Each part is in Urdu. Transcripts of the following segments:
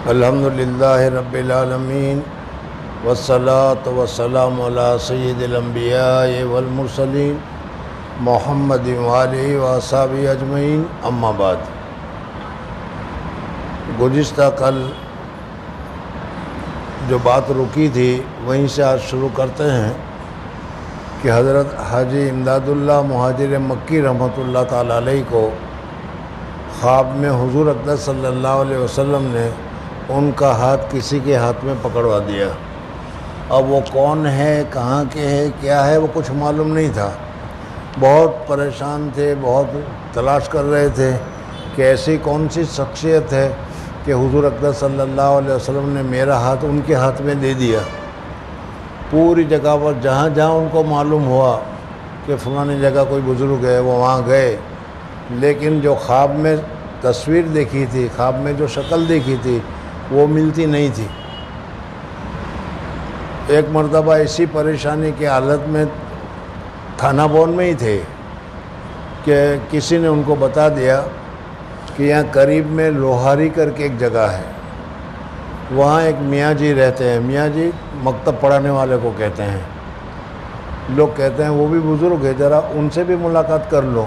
الحمد للہ رب العالمین والصلاة والسلام علی سید الانبیاء والمرسلین محمد وآلہ واصحابہ اجمعین، اما بعد۔ گزشتہ کل جو بات رکی تھی وہیں سے آج شروع کرتے ہیں کہ حضرت حاجی امداد اللہ مہاجر مکی رحمۃ اللہ تعالیٰ علیہ کو خواب میں حضور اقدس صلی اللہ علیہ وسلم نے ان کا ہاتھ کسی کے ہاتھ میں پکڑوا دیا۔ اب وہ کون ہے، کہاں کے ہے، کیا ہے، وہ کچھ معلوم نہیں تھا۔ بہت پریشان تھے، بہت تلاش کر رہے تھے کہ ایسی کون سی شخصیت ہے کہ حضور اقدس صلی اللہ علیہ وسلم نے میرا ہاتھ ان کے ہاتھ میں دے دیا۔ پوری جگہ پر جہاں جہاں ان کو معلوم ہوا کہ فلانی جگہ کوئی بزرگ ہے، وہ وہاں گئے، لیکن جو خواب میں تصویر دیکھی تھی، خواب میں جو شکل دیکھی تھی، وہ ملتی نہیں تھی۔ ایک مرتبہ ایسی پریشانی کی حالت میں تھانہ بون میں ہی تھے کہ کسی نے ان کو بتا دیا کہ یہاں قریب میں لوہاری کر کے ایک جگہ ہے، وہاں ایک میاں جی رہتے ہیں۔ میاں جی مکتب پڑھانے والے کو کہتے ہیں۔ لوگ کہتے ہیں وہ بھی بزرگ ہے، ذرا ان سے بھی ملاقات کر لو۔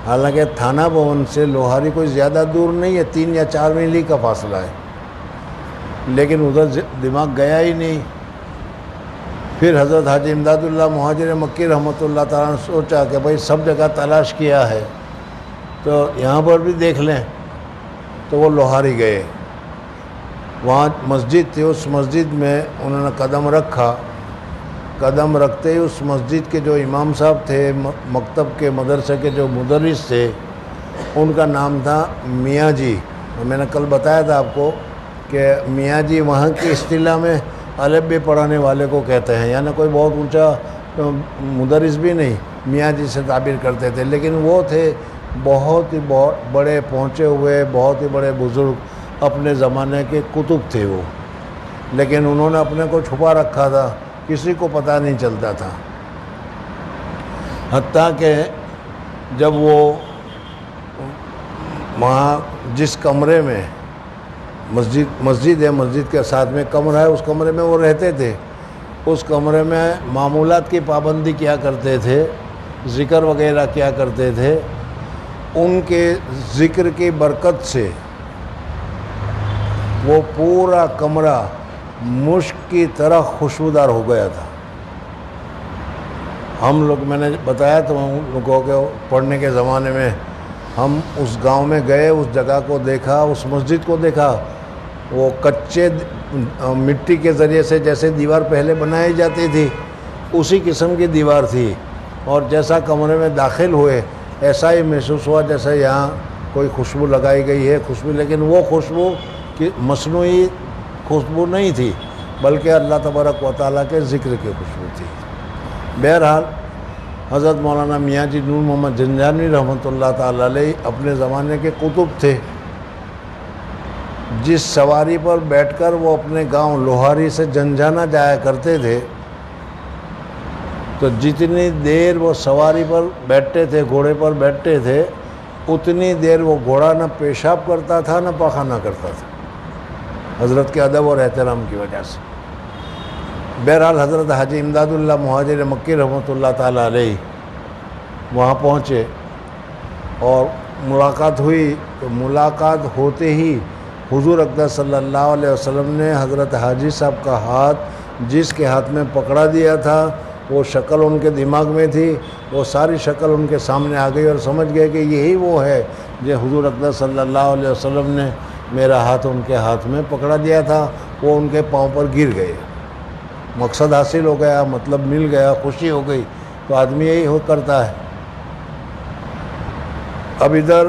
حالانکہ تھانہ بھون سے لوہاری کوئی زیادہ دور نہیں ہے، 3 یا 4 میل کا فاصلہ ہے، لیکن ادھر دماغ گیا ہی نہیں۔ پھر حضرت حاجی امداد اللہ مہاجر مکی رحمۃ اللہ تعالیٰ نے سوچا کہ بھائی سب جگہ تلاش کیا ہے تو یہاں پر بھی دیکھ لیں، تو وہ لوہاری گئے۔ وہاں مسجد تھی، اس مسجد میں انہوں نے قدم رکھا۔ قدم رکھتے ہی اس مسجد کے جو امام صاحب تھے، مکتب کے مدرسے کے جو مدرس تھے، ان کا نام تھا میاں جی۔ میں نے کل بتایا تھا آپ کو کہ میاں جی وہاں کی اصطلاح میں الف بھی پڑھانے والے کو کہتے ہیں، یعنی کوئی بہت اونچا مدرس بھی نہیں، میاں جی سے تعبیر کرتے تھے، لیکن وہ تھے بہت ہی بڑے پہنچے ہوئے، بہت ہی بڑے بزرگ، اپنے زمانے کے کتب تھے وہ، لیکن انہوں نے اپنے کو چھپا رکھا تھا، کسی کو پتہ نہیں چلتا تھا۔ حتیٰ کہ جب وہ وہاں جس کمرے میں مسجد ہے، مسجد کے ساتھ میں کمرہ ہے، اس کمرے میں وہ رہتے تھے، اس کمرے میں معمولات کی پابندی کیا کرتے تھے، ذکر وغیرہ کیا کرتے تھے۔ ان کے ذکر کی برکت سے وہ پورا کمرہ مشک کی طرح خوشبودار ہو گیا تھا۔ ہم لوگ، میں نے بتایا تو ہم لوگوں کے پڑھنے کے زمانے میں ہم اس گاؤں میں گئے، اس جگہ کو دیکھا، اس مسجد کو دیکھا۔ وہ کچے مٹی کے ذریعے سے جیسے دیوار پہلے بنائی جاتی تھی، اسی قسم کی دیوار تھی، اور جیسا کمرے میں داخل ہوئے ایسا ہی محسوس ہوا جیسے یہاں کوئی خوشبو لگائی گئی ہے، خوشبو، لیکن وہ خوشبو کی مصنوعی خوشبو نہیں تھی، بلکہ اللہ تبارک و تعالیٰ کے ذکر کی خوشبو تھی۔ بہرحال حضرت مولانا میاں جی نور محمد جنجانوی رحمۃ اللہ تعالیٰ علیہ اپنے زمانے کے کتب تھے۔ جس سواری پر بیٹھ کر وہ اپنے گاؤں لوہاری سے جنجانہ جایا کرتے تھے، تو جتنی دیر وہ سواری پر بیٹھتے تھے، گھوڑے پر بیٹھتے تھے، اتنی دیر وہ گھوڑا نہ پیشاب کرتا تھا نہ پاخانہ کرتا تھا، حضرت کے ادب اور احترام کی وجہ سے۔ بہرحال حضرت حاجی امداد اللہ مہاجر مکی رحمۃ اللہ تعالیٰ علیہ وہاں پہنچے اور ملاقات ہوئی، تو ملاقات ہوتے ہی حضور اقدس صلی اللہ علیہ وسلم نے حضرت حاجی صاحب کا ہاتھ جس کے ہاتھ میں پکڑا دیا تھا، وہ شکل ان کے دماغ میں تھی، وہ ساری شکل ان کے سامنے آ گئی، اور سمجھ گئے کہ یہی وہ ہے جو حضور اقدس صلی اللہ علیہ وسلم نے میرا ہاتھ ان کے ہاتھ میں پکڑا دیا تھا۔ وہ ان کے پاؤں پر گر گئے، مقصد حاصل ہو گیا، مطلب مل گیا، خوشی ہو گئی۔ تو آدمی یہی ہو کرتا ہے۔ اب ادھر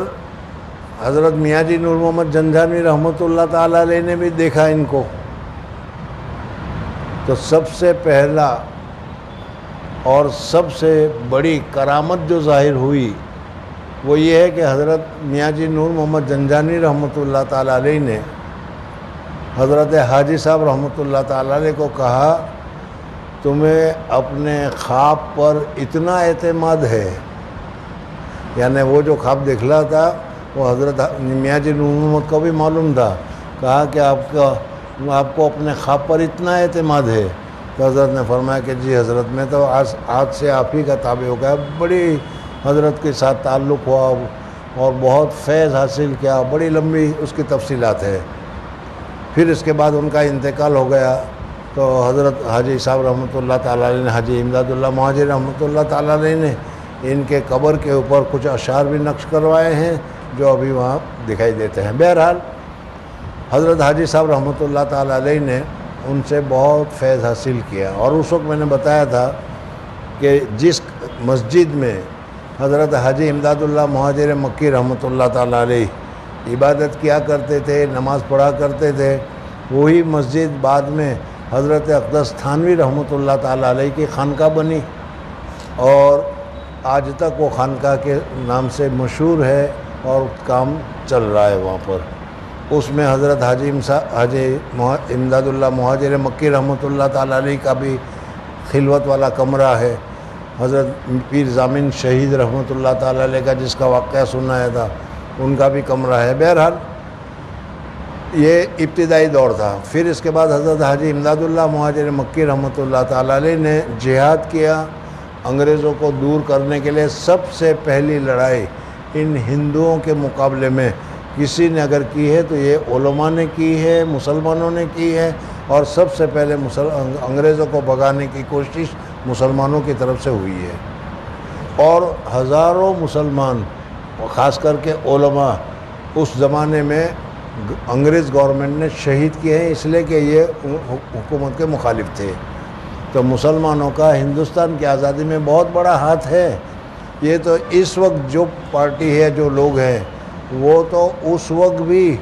حضرت میاں جی نور محمد جنجانوی رحمۃ اللہ تعالیٰ علیہ نے بھی دیکھا ان کو، تو سب سے پہلا اور سب سے بڑی کرامت جو ظاہر ہوئی وہ یہ ہے کہ حضرت میاں جی نور محمد جنجانوی رحمۃ اللہ تعالیٰ علیہ نے حضرت حاجی صاحب رحمۃ اللہ تعالیٰ علیہ کو کہا، تمہیں اپنے خواب پر اتنا اعتماد ہے، یعنی وہ جو خواب دکھلا تھا وہ حضرت میاں جی نور محمد کو بھی معلوم تھا، کہا کہ آپ کو اپنے خواب پر اتنا اعتماد ہے؟ تو حضرت نے فرمایا کہ جی حضرت، میں تو آج سے آپ ہی کا تابع ہو گیا. بڑی حضرت کے ساتھ تعلق ہوا اور بہت فیض حاصل کیا. بڑی لمبی اس کی تفصیلات ہے. پھر اس کے بعد ان کا انتقال ہو گیا تو حضرت حاجی صاحب رحمۃ اللہ تعالیٰ علیہ نے، حاجی امداد اللہ مہاجر رحمۃ اللہ تعالیٰ علیہ نے ان کے قبر کے اوپر کچھ اشعار بھی نقش کروائے ہیں جو ابھی وہاں دکھائی دیتے ہیں. بہرحال حضرت حاجی صاحب رحمۃ اللہ تعالیٰ علیہ نے ان سے بہت فیض حاصل کیا. اور اس وقت میں نے بتایا تھا کہ جس مسجد میں حضرت حاجی امداد اللہ مہاجر مکی رحمۃ اللہ تعالیٰ علیہ عبادت کیا کرتے تھے، نماز پڑھا کرتے تھے، وہی مسجد بعد میں حضرت اقدس تھانوی رحمۃ اللہ تعالیٰ علیہ کی خانقاہ بنی اور آج تک وہ خانقاہ کے نام سے مشہور ہے اور کام چل رہا ہے وہاں پر. اس میں حضرت حاجی امداد اللہ مہاجر مکی رحمۃ اللہ تعالیٰ علیہ کا بھی خلوت والا کمرہ ہے. حضرت پیر ضامن شہید رحمۃ اللہ تعالیٰ علیہ کا جس کا واقعہ سنایا تھا ان کا بھی کمرہ ہے. بہرحال یہ ابتدائی دور تھا. پھر اس کے بعد حضرت حاجی امداد اللہ مہاجر مکی رحمۃ اللہ تعالیٰ علیہ نے جہاد کیا انگریزوں کو دور کرنے کے لیے. سب سے پہلی لڑائی ان ہندوؤں کے مقابلے میں کسی نے اگر کی ہے تو یہ علماء نے کی ہے، مسلمانوں نے کی ہے. اور سب سے پہلے انگریزوں کو بھگانے کی کوشش مسلمانوں کی طرف سے ہوئی ہے. اور ہزاروں مسلمان خاص کر کے علماء اس زمانے میں انگریز گورنمنٹ نے شہید کیے ہیں، اس لیے کہ یہ حکومت کے مخالف تھے. تو مسلمانوں کا ہندوستان کی آزادی میں بہت بڑا ہاتھ ہے. یہ تو اس وقت جو پارٹی ہے، جو لوگ ہیں، وہ تو اس وقت بھی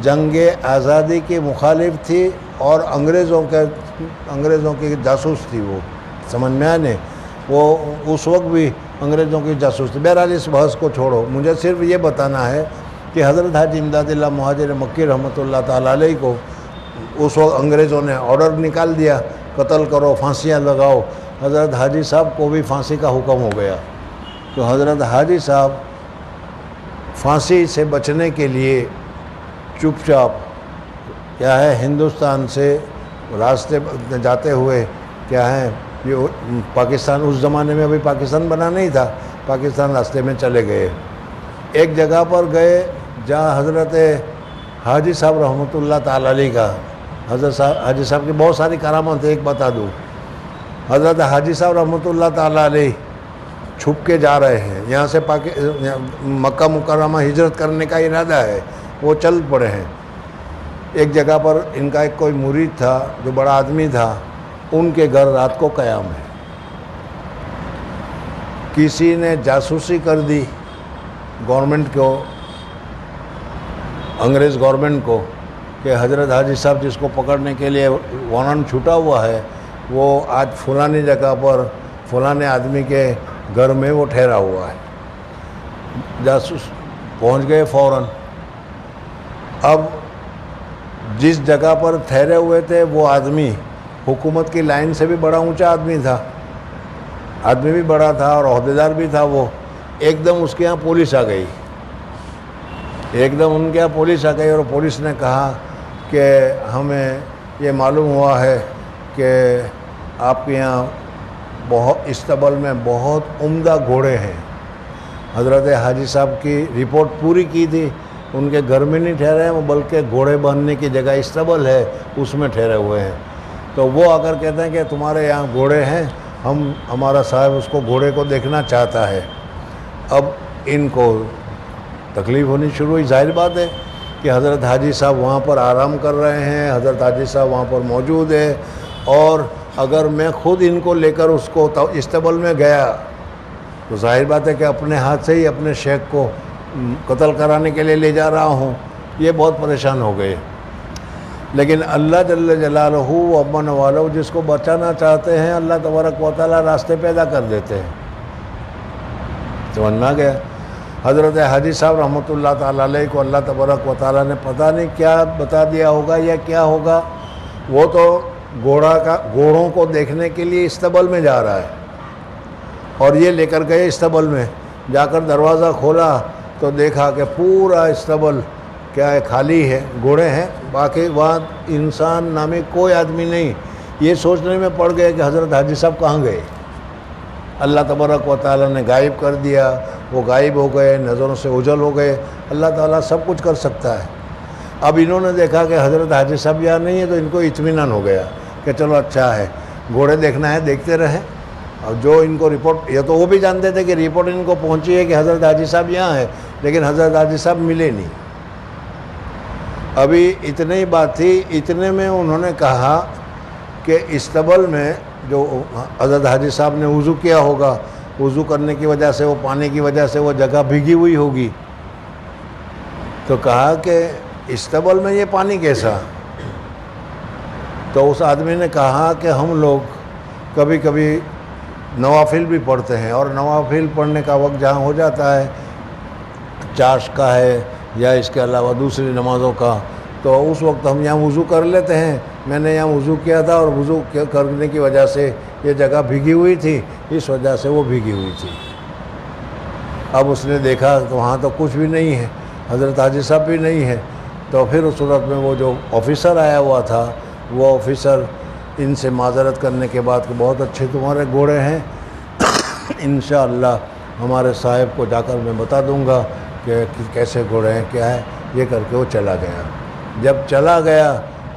جنگ آزادی کی مخالف تھی اور انگریزوں کی جاسوس تھی. وہ سمجھ میں آنے وہ اس وقت بھی انگریزوں کی جاسوس تھی. بہرحال اس بحث کو چھوڑو، مجھے صرف یہ بتانا ہے کہ حضرت حاجی امداد اللہ مہاجر مکی رحمۃ اللہ تعالیٰ علیہ کو اس وقت انگریزوں نے آرڈر نکال دیا، قتل کرو، پھانسیاں لگاؤ. حضرت حاجی صاحب کو بھی پھانسی کا حکم ہو گیا. تو حضرت حاجی صاحب پھانسی سے بچنے کے لیے چپ چاپ کیا ہے ہندوستان سے راستے جاتے ہوئے کیا ہے یہ پاکستان، اس زمانے میں ابھی پاکستان بنا نہیں تھا، پاکستان راستے میں چلے گئے. ایک جگہ پر گئے جہاں حضرت حاجی صاحب رحمۃ اللہ تعالیٰ علیہ کا، حضرت حاجی صاحب کی بہت ساری کرامات ہیں. ایک بتا دوں، حضرت حاجی صاحب رحمۃ اللہ تعالیٰ علیہ چھپ کے جا رہے ہیں. یہاں سے مکہ مکرمہ ہجرت کرنے کا ارادہ ہے، وہ چل پڑے ہیں. ایک جگہ پر ان کا ایک کوئی مرید تھا جو بڑا آدمی تھا، ان کے گھر رات کو قیام ہے. کسی نے جاسوسی کر دی گورنمنٹ کو، انگریز گورنمنٹ کو، کہ حضرت حاجی صاحب جس کو پکڑنے کے لیے وارنٹ چھوٹا ہوا ہے وہ آج فلانی جگہ پر فلانے آدمی کے گھر میں وہ ٹھہرا ہوا ہے. جاسوس پہنچ گئے فوراً. اب جس جگہ پر ٹھہرے ہوئے تھے وہ آدمی حکومت کی لائن سے بھی بڑا اونچا آدمی تھا، آدمی بھی بڑا تھا اور عہدیدار بھی تھا. وہ ایک دم اس کے یہاں پولیس آ گئی، ایک دم ان کے یہاں پولیس آ گئی اور پولیس نے کہا کہ ہمیں یہ معلوم ہوا ہے کہ آپ کے یہاں استبل میں بہت عمدہ گھوڑے ہیں. حضرت حاجی صاحب کی رپورٹ پوری کی تھی، ان کے گھر میں نہیں ٹھہرے ہیں وہ، بلکہ گھوڑے باندھنے کی جگہ استبل ہے اس میں ٹھہرے ہوئے ہیں. تو وہ آ کر کہتے ہیں کہ تمہارے یہاں گھوڑے ہیں، ہمارا صاحب اس کو گھوڑے کو دیکھنا چاہتا ہے. اب ان کو تکلیف ہونی شروع ہوئی. ظاہر بات ہے کہ حضرت حاجی صاحب وہاں پر آرام کر رہے ہیں، حضرت حاجی صاحب وہاں پر موجود ہے، اور اگر میں خود ان کو لے کر اس کو استبل میں گیا تو ظاہر بات ہے کہ اپنے ہاتھ سے ہی اپنے شیخ کو قتل کرانے کے لیے لے جا رہا ہوں. یہ بہت پریشان ہو گئے. لیکن اللہ جل جلالہ و امن والو جس کو بچانا چاہتے ہیں اللہ تبارک و تعالیٰ راستے پیدا کر دیتے ہیں. سمجھنا گیا. حضرت حاجی صاحب رحمۃ اللہ تعالیٰ علیہ کو اللہ تبارک و تعالیٰ نے پتہ نہیں کیا بتا دیا ہوگا یا کیا ہوگا. وہ تو گھوڑوں کو دیکھنے کے لیے استبل میں جا رہا ہے اور یہ لے کر گئے استبل میں. جا کر دروازہ کھولا تو دیکھا کہ پورا استبل کیا ہے خالی ہے، گھوڑے ہیں، باقی وہاں انسان نامی کوئی آدمی نہیں۔ یہ سوچنے میں پڑ گئے کہ حضرت حاجی صاحب کہاں گئے۔ اللہ تبارک و تعالیٰ نے غائب کر دیا، وہ غائب ہو گئے، نظروں سے اوجھل ہو گئے۔ اللہ تعالیٰ سب کچھ کر سکتا ہے۔ اب انہوں نے دیکھا کہ حضرت حاجی صاحب یہاں نہیں ہے، تو ان کو اطمینان ہو گیا کہ چلو اچھا ہے، گھوڑے دیکھنا ہے دیکھتے رہیں۔ اور جو ان کو رپورٹ، یہ تو وہ بھی جانتے تھے کہ رپورٹ ان کو پہنچی ہے کہ حضرت حاجی صاحب یہاں ہے، لیکن حضرت حاجی صاحب ملے نہیں۔ ابھی اتنی ہی بات تھی، اتنے میں انہوں نے کہا کہ استبل میں جو حضرت حاجی صاحب نے وضو کیا ہوگا، وضو کرنے کی وجہ سے، وہ پانی کی وجہ سے وہ جگہ بھیگی ہوئی ہوگی۔ تو کہا کہ استبل میں یہ پانی کیسا؟ تو اس آدمی نے کہا کہ ہم لوگ کبھی کبھی نوافل بھی پڑھتے ہیں، اور نوافل پڑھنے کا وقت جہاں ہو جاتا ہے، چاش کا ہے یا اس کے علاوہ دوسری نمازوں کا، تو اس وقت ہم یہاں وضو کر لیتے ہیں۔ میں نے یہاں وضو کیا تھا، اور وضو کرنے کی وجہ سے یہ جگہ بھیگی ہوئی تھی، اس وجہ سے وہ بھیگی ہوئی تھی۔ اب اس نے دیکھا تو وہاں تو کچھ بھی نہیں ہے، حضرت حاجی صاحب بھی نہیں ہے۔ تو پھر اس صورت میں وہ جو آفیسر آیا ہوا تھا، وہ آفیسر ان سے معذرت کرنے کے بعد کہ بہت اچھے تمہارے گھوڑے ہیں، انشاءاللہ ہمارے صاحب کو جا کر میں بتا دوں گا کہ کیسے گھوڑے ہیں، کیا ہے، یہ کر کے وہ چلا گیا۔ جب چلا گیا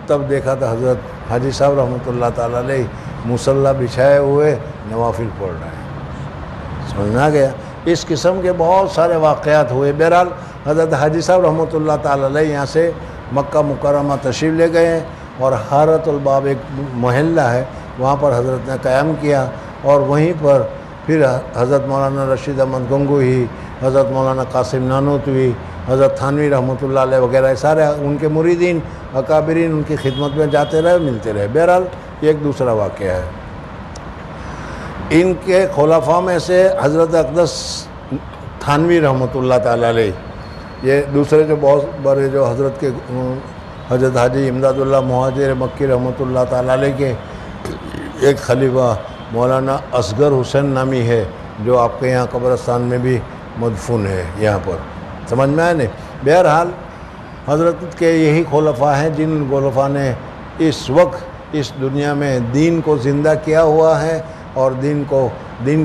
تب دیکھا تو حضرت حاجی صاحب رحمۃ اللہ تعالیٰ علیہ مصلی بچھائے ہوئے نوافل پڑھ رہے ہیں۔ سمجھ میں آ گیا؟ اس قسم کے بہت سارے واقعات ہوئے۔ بہرحال حضرت حاجی صاحب رحمۃ اللہ تعالیٰ علیہ یہاں سے مکہ مکرمہ تشریف لے گئے ہیں، اور حارۃ الباب ایک محلہ ہے، وہاں پر حضرت نے قیام کیا، اور وہیں پر پھر حضرت مولانا رشید احمد گنگوہی، حضرت مولانا قاسم نانوتوی، حضرت تھانوی رحمۃ اللہ علیہ وغیرہ سارے ان کے مریدین اکابرین ان کی خدمت میں جاتے رہے، ملتے رہے۔ بہرحال یہ ایک دوسرا واقعہ ہے۔ ان کے خلفاء میں سے حضرت اقدس تھانوی رحمۃ اللہ تعالیٰ علیہ، یہ دوسرے جو بہت بڑے جو حضرت کے حضرت حاجی امداد اللہ مہاجر مکی رحمۃ اللہ تعالیٰ علیہ کے ایک خلیفہ مولانا اصغر حسین نامی ہے، جو آپ کے یہاں قبرستان میں بھی مدفون ہے یہاں پر۔ سمجھ میں آئے نہیں؟ بہرحال حضرت کے یہی خلفاء ہیں جن خلفاء نے اس وقت اس دنیا میں دین کو زندہ کیا ہوا ہے، اور دین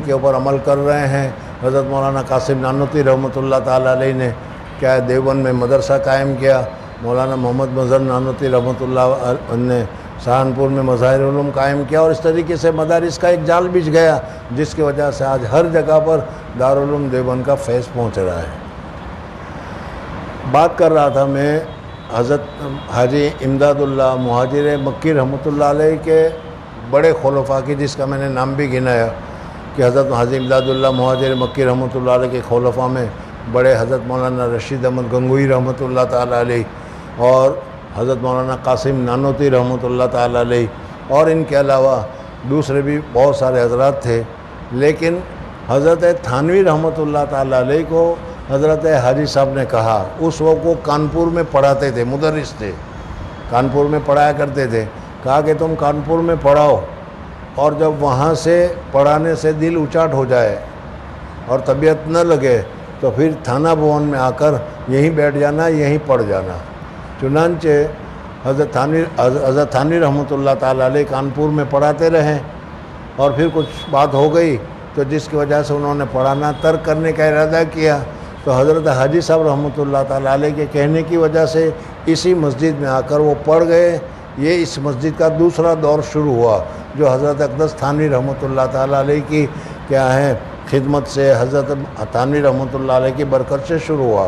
کے اوپر عمل کر رہے ہیں۔ حضرت مولانا قاسم نانوتوی رحمۃ اللہ تعالیٰ علیہ نے کیا دیوبند میں مدرسہ قائم کیا، مولانا محمد مظہر نانوتوی رحمۃ اللہ نے سہارنپور میں مظاہر علوم قائم کیا، اور اس طریقے سے مدارس کا ایک جال بچھ گیا، جس کی وجہ سے آج ہر جگہ پر دارالعلوم دیوبند کا فیض پہنچ رہا ہے۔ بات کر رہا تھا میں حضرت حاجی امداد اللہ مہاجر مکی رحمۃ اللہ علیہ کے بڑے خلفاء کی، جس کا میں نے نام بھی گنایا کہ حضرت حاجی امداد اللہ مہاجر مکی رحمۃ اللہ علیہ کے خلفاء میں بڑے حضرت مولانا رشید احمد گنگوہی رحمۃ اللہ تعالیٰ علیہ، اور حضرت مولانا قاسم نانوتوی رحمۃ اللہ تعالیٰ علیہ، اور ان کے علاوہ دوسرے بھی بہت سارے حضرات تھے۔ لیکن حضرت تھانوی رحمۃ اللہ تعالیٰ علیہ کو حضرت حاجی صاحب نے کہا، اس وقت وہ کانپور میں پڑھاتے تھے، مدرس تھے، کانپور میں پڑھایا کرتے تھے، کہا کہ تم کانپور میں پڑھاؤ، اور جب وہاں سے پڑھانے سے دل اچاٹ ہو جائے اور طبیعت نہ لگے تو پھر تھانہ بھون میں آ کر یہیں بیٹھ جانا، یہیں پڑھ جانا۔ چنانچہ حضرت تھانوی رحمۃ اللہ تعالیٰ علیہ کانپور میں پڑھاتے رہے، اور پھر کچھ بات ہو گئی تو جس کی وجہ سے انہوں نے پڑھانا ترک کرنے کا ارادہ کیا، تو حضرت حاجی صاحب رحمۃ اللہ تعالیٰ علیہ کے کہنے کی وجہ سے اسی مسجد میں آ کر وہ پڑھ گئے۔ یہ اس مسجد کا دوسرا دور شروع ہوا، جو حضرت اقدس تھانوی رحمۃ اللہ تعالیٰ علیہ کی کیا ہے خدمت سے، حضرت تھانوی رحمۃ اللہ علیہ کی برکت سے شروع ہوا۔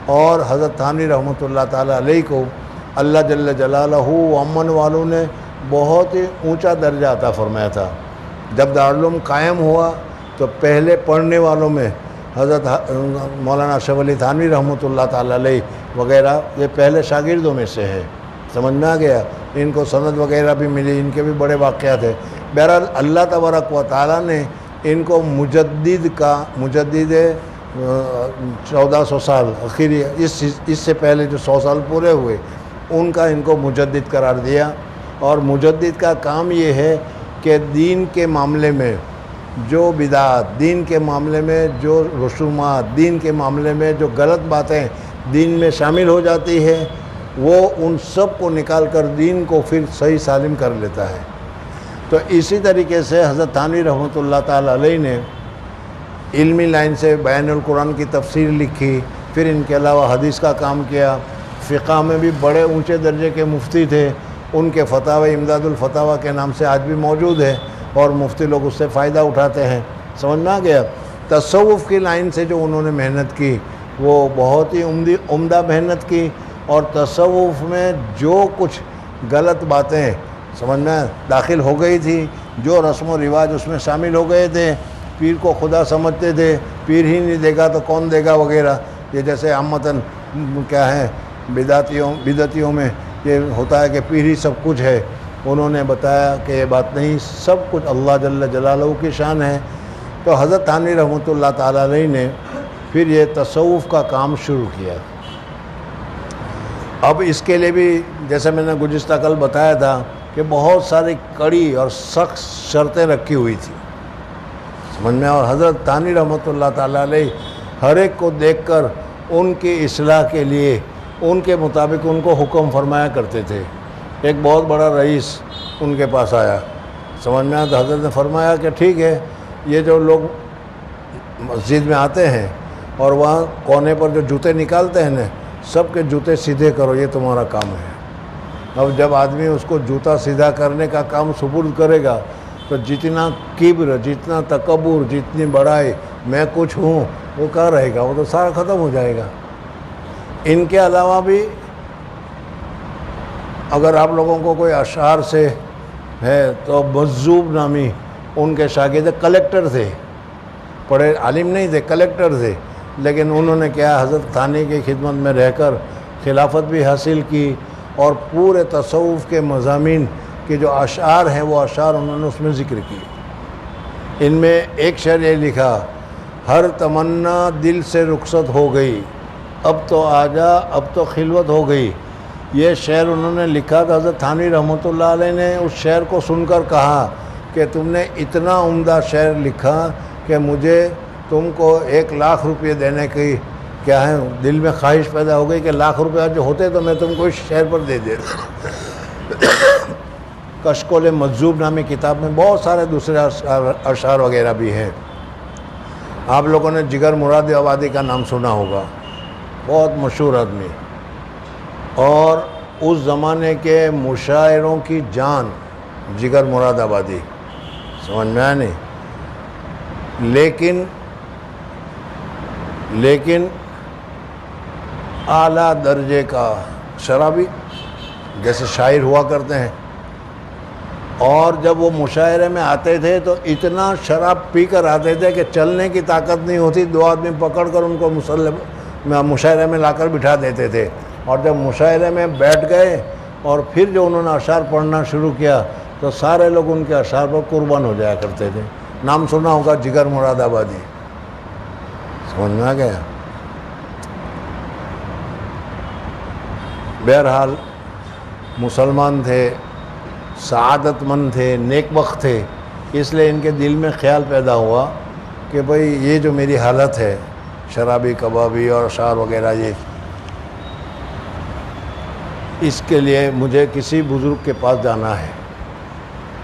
اور حضرت تھانوی رحمۃ اللہ تعالیٰ علیہ کو اللہ جل جلالہ و امن والوں نے بہت ہی اونچا درجہ عطا فرمایا تھا۔ جب دارالعلوم قائم ہوا تو پہلے پڑھنے والوں میں حضرت مولانا اشرف علی تھانوی رحمۃ اللہ تعالیٰ علیہ وغیرہ یہ پہلے شاگردوں میں سے ہے۔ سمجھ میں آ گیا؟ ان کو سند وغیرہ بھی ملی، ان کے بھی بڑے واقعات ہیں۔ بہرحال اللہ تبارک و تعالیٰ نے ان کو مجدد 1400 سال آخری اس سے پہلے جو 100 سال پورے ہوئے ان کا ان کو مجدد قرار دیا۔ اور مجدد کا کام یہ ہے کہ دین کے معاملے میں جو بدعات، دین کے معاملے میں جو رسومات، دین کے معاملے میں جو غلط باتیں دین میں شامل ہو جاتی ہے، وہ ان سب کو نکال کر دین کو پھر صحیح سالم کر لیتا ہے۔ تو اسی طریقے سے حضرت تھانوی رحمۃ اللہ تعالیٰ علیہ نے علمی لائن سے بیان القرآن کی تفسیر لکھی، پھر ان کے علاوہ حدیث کا کام کیا، فقہ میں بھی بڑے اونچے درجے کے مفتی تھے، ان کے فتاوی امداد الفتاوی کے نام سے آج بھی موجود ہے اور مفتی لوگ اس سے فائدہ اٹھاتے ہیں۔ سمجھ میں آ گیا؟ تصوف کی لائن سے جو انہوں نے محنت کی وہ بہت ہی عمدہ محنت کی، اور تصوف میں جو کچھ غلط باتیں سمجھ میں داخل ہو گئی تھی، جو رسم و رواج اس میں شامل ہو گئے تھے، پیر کو خدا سمجھتے تھے، پیر ہی نہیں دے گا تو کون دے گا وغیرہ، یہ جیسے عامتاً کیا ہے بدعتیوں میں یہ ہوتا ہے کہ پیر ہی سب کچھ ہے۔ انہوں نے بتایا کہ یہ بات نہیں، سب کچھ اللہ جل جلالہ کی شان ہے۔ تو حضرت تھانوی رحمۃ اللہ تعالیٰ علیہ نے پھر یہ تصوف کا کام شروع کیا۔ اب اس کے لیے بھی جیسے میں نے گزشتہ کل بتایا تھا کہ بہت ساری کڑی اور سخت شرطیں رکھی ہوئی تھی، سمجھ میں، اور حضرت تھانوی رحمۃ اللہ تعالیٰ علیہ ہر ایک کو دیکھ کر ان کی اصلاح کے لیے ان کے مطابق ان کو حکم فرمایا کرتے تھے۔ ایک بہت بڑا رئیس ان کے پاس آیا، سمجھ میں آیا، تو حضرت نے فرمایا کہ ٹھیک ہے، یہ جو لوگ مسجد میں آتے ہیں اور وہاں کونے پر جو جوتے نکالتے ہیں نا، سب کے جوتے سیدھے کرو، یہ تمہارا کام ہے۔ اب جب آدمی اس کو جوتا سیدھا کرنے کا کام سپرد کرے گا تو جتنا کبر، جتنا تکبر، جتنی بڑائی میں کچھ ہوں، وہ کہاں رہے گا، وہ تو سارا ختم ہو جائے گا۔ ان کے علاوہ بھی اگر آپ لوگوں کو کوئی اشعار سے ہے تو مجذوب نامی ان کے شاگرد کلیکٹر تھے، پڑھے عالم نہیں تھے، کلیکٹر تھے، لیکن انہوں نے کیا حضرت تھانوی کی خدمت میں رہ کر خلافت بھی حاصل کی، اور پورے تصوف کے مضامین کے جو اشعار ہیں وہ اشعار انہوں نے اس میں ذکر کیے۔ ان میں ایک شعر یہ لکھا، ہر تمنا دل سے رخصت ہو گئی، اب تو آجا اب تو خلوت ہو گئی۔ یہ شعر انہوں نے لکھا تھا، حضرت تھانوی رحمۃ اللہ علیہ نے اس شعر کو سن کر کہا کہ تم نے اتنا عمدہ شعر لکھا کہ مجھے تم کو 1,00,000 روپے دینے کی کیا ہے دل میں خواہش پیدا ہو گئی کہ 1,00,000 روپے جو ہوتے تو میں تم کو اس شعر پر دے دیتا۔ کشکول مجذوب نامی کتاب میں بہت سارے دوسرے اشعار وغیرہ بھی ہیں۔ آپ لوگوں نے جگر مراد آبادی کا نام سنا ہوگا، بہت مشہور آدمی، اور اس زمانے کے مشاعروں کی جان جگر مراد آبادی، سمجھ میں آیا نہیں؟ لیکن اعلیٰ درجے کا شرابی، جیسے شاعر ہوا کرتے ہیں، اور جب وہ مشاعرے میں آتے تھے تو اتنا شراب پی کر آتے تھے کہ چلنے کی طاقت نہیں ہوتی، 2 آدمی پکڑ کر ان کو مشاعرے میں لا کر بٹھا دیتے تھے، اور جب مشاعرے میں بیٹھ گئے اور پھر جو انہوں نے اشعار پڑھنا شروع کیا تو سارے لوگ ان کے اشعار پر قربان ہو جایا کرتے تھے۔ نام سنا ہوگا جگر مراد آبادی، سمجھ میں آ گیا؟ بہرحال مسلمان تھے، سعادت مند تھے، نیک بخت تھے، اس لیے ان کے دل میں خیال پیدا ہوا کہ بھئی یہ جو میری حالت ہے شرابی کبابی اور اشعار وغیرہ، یہ اس کے لیے مجھے کسی بزرگ کے پاس جانا ہے۔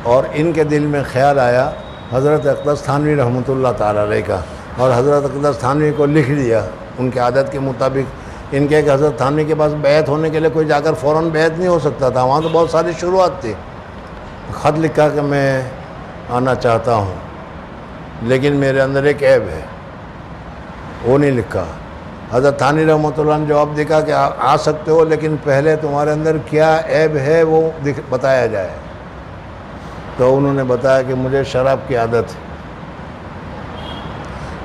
اور ان کے دل میں خیال آیا حضرت اقدس تھانوی رحمۃ اللہ تعالیٰ علیہ کا، اور حضرت اقدس تھانوی کو لکھ دیا ان کے عادت کے مطابق۔ ان کے کہ حضرت تھانوی کے پاس بیعت ہونے کے لیے کوئی جا کر فوراً بیعت نہیں ہو سکتا تھا، وہاں تو بہت ساری شروعات تھی۔ خط لکھا کہ میں آنا چاہتا ہوں لیکن میرے اندر ایک عیب ہے، وہ نہیں لکھا۔ حضرت تھانوی رحمۃ اللہ نے جواب دکھا کہ آ سکتے ہو لیکن پہلے تمہارے اندر کیا عیب ہے وہ بتایا جائے۔ تو انہوں نے بتایا کہ مجھے شراب کی عادت ہے۔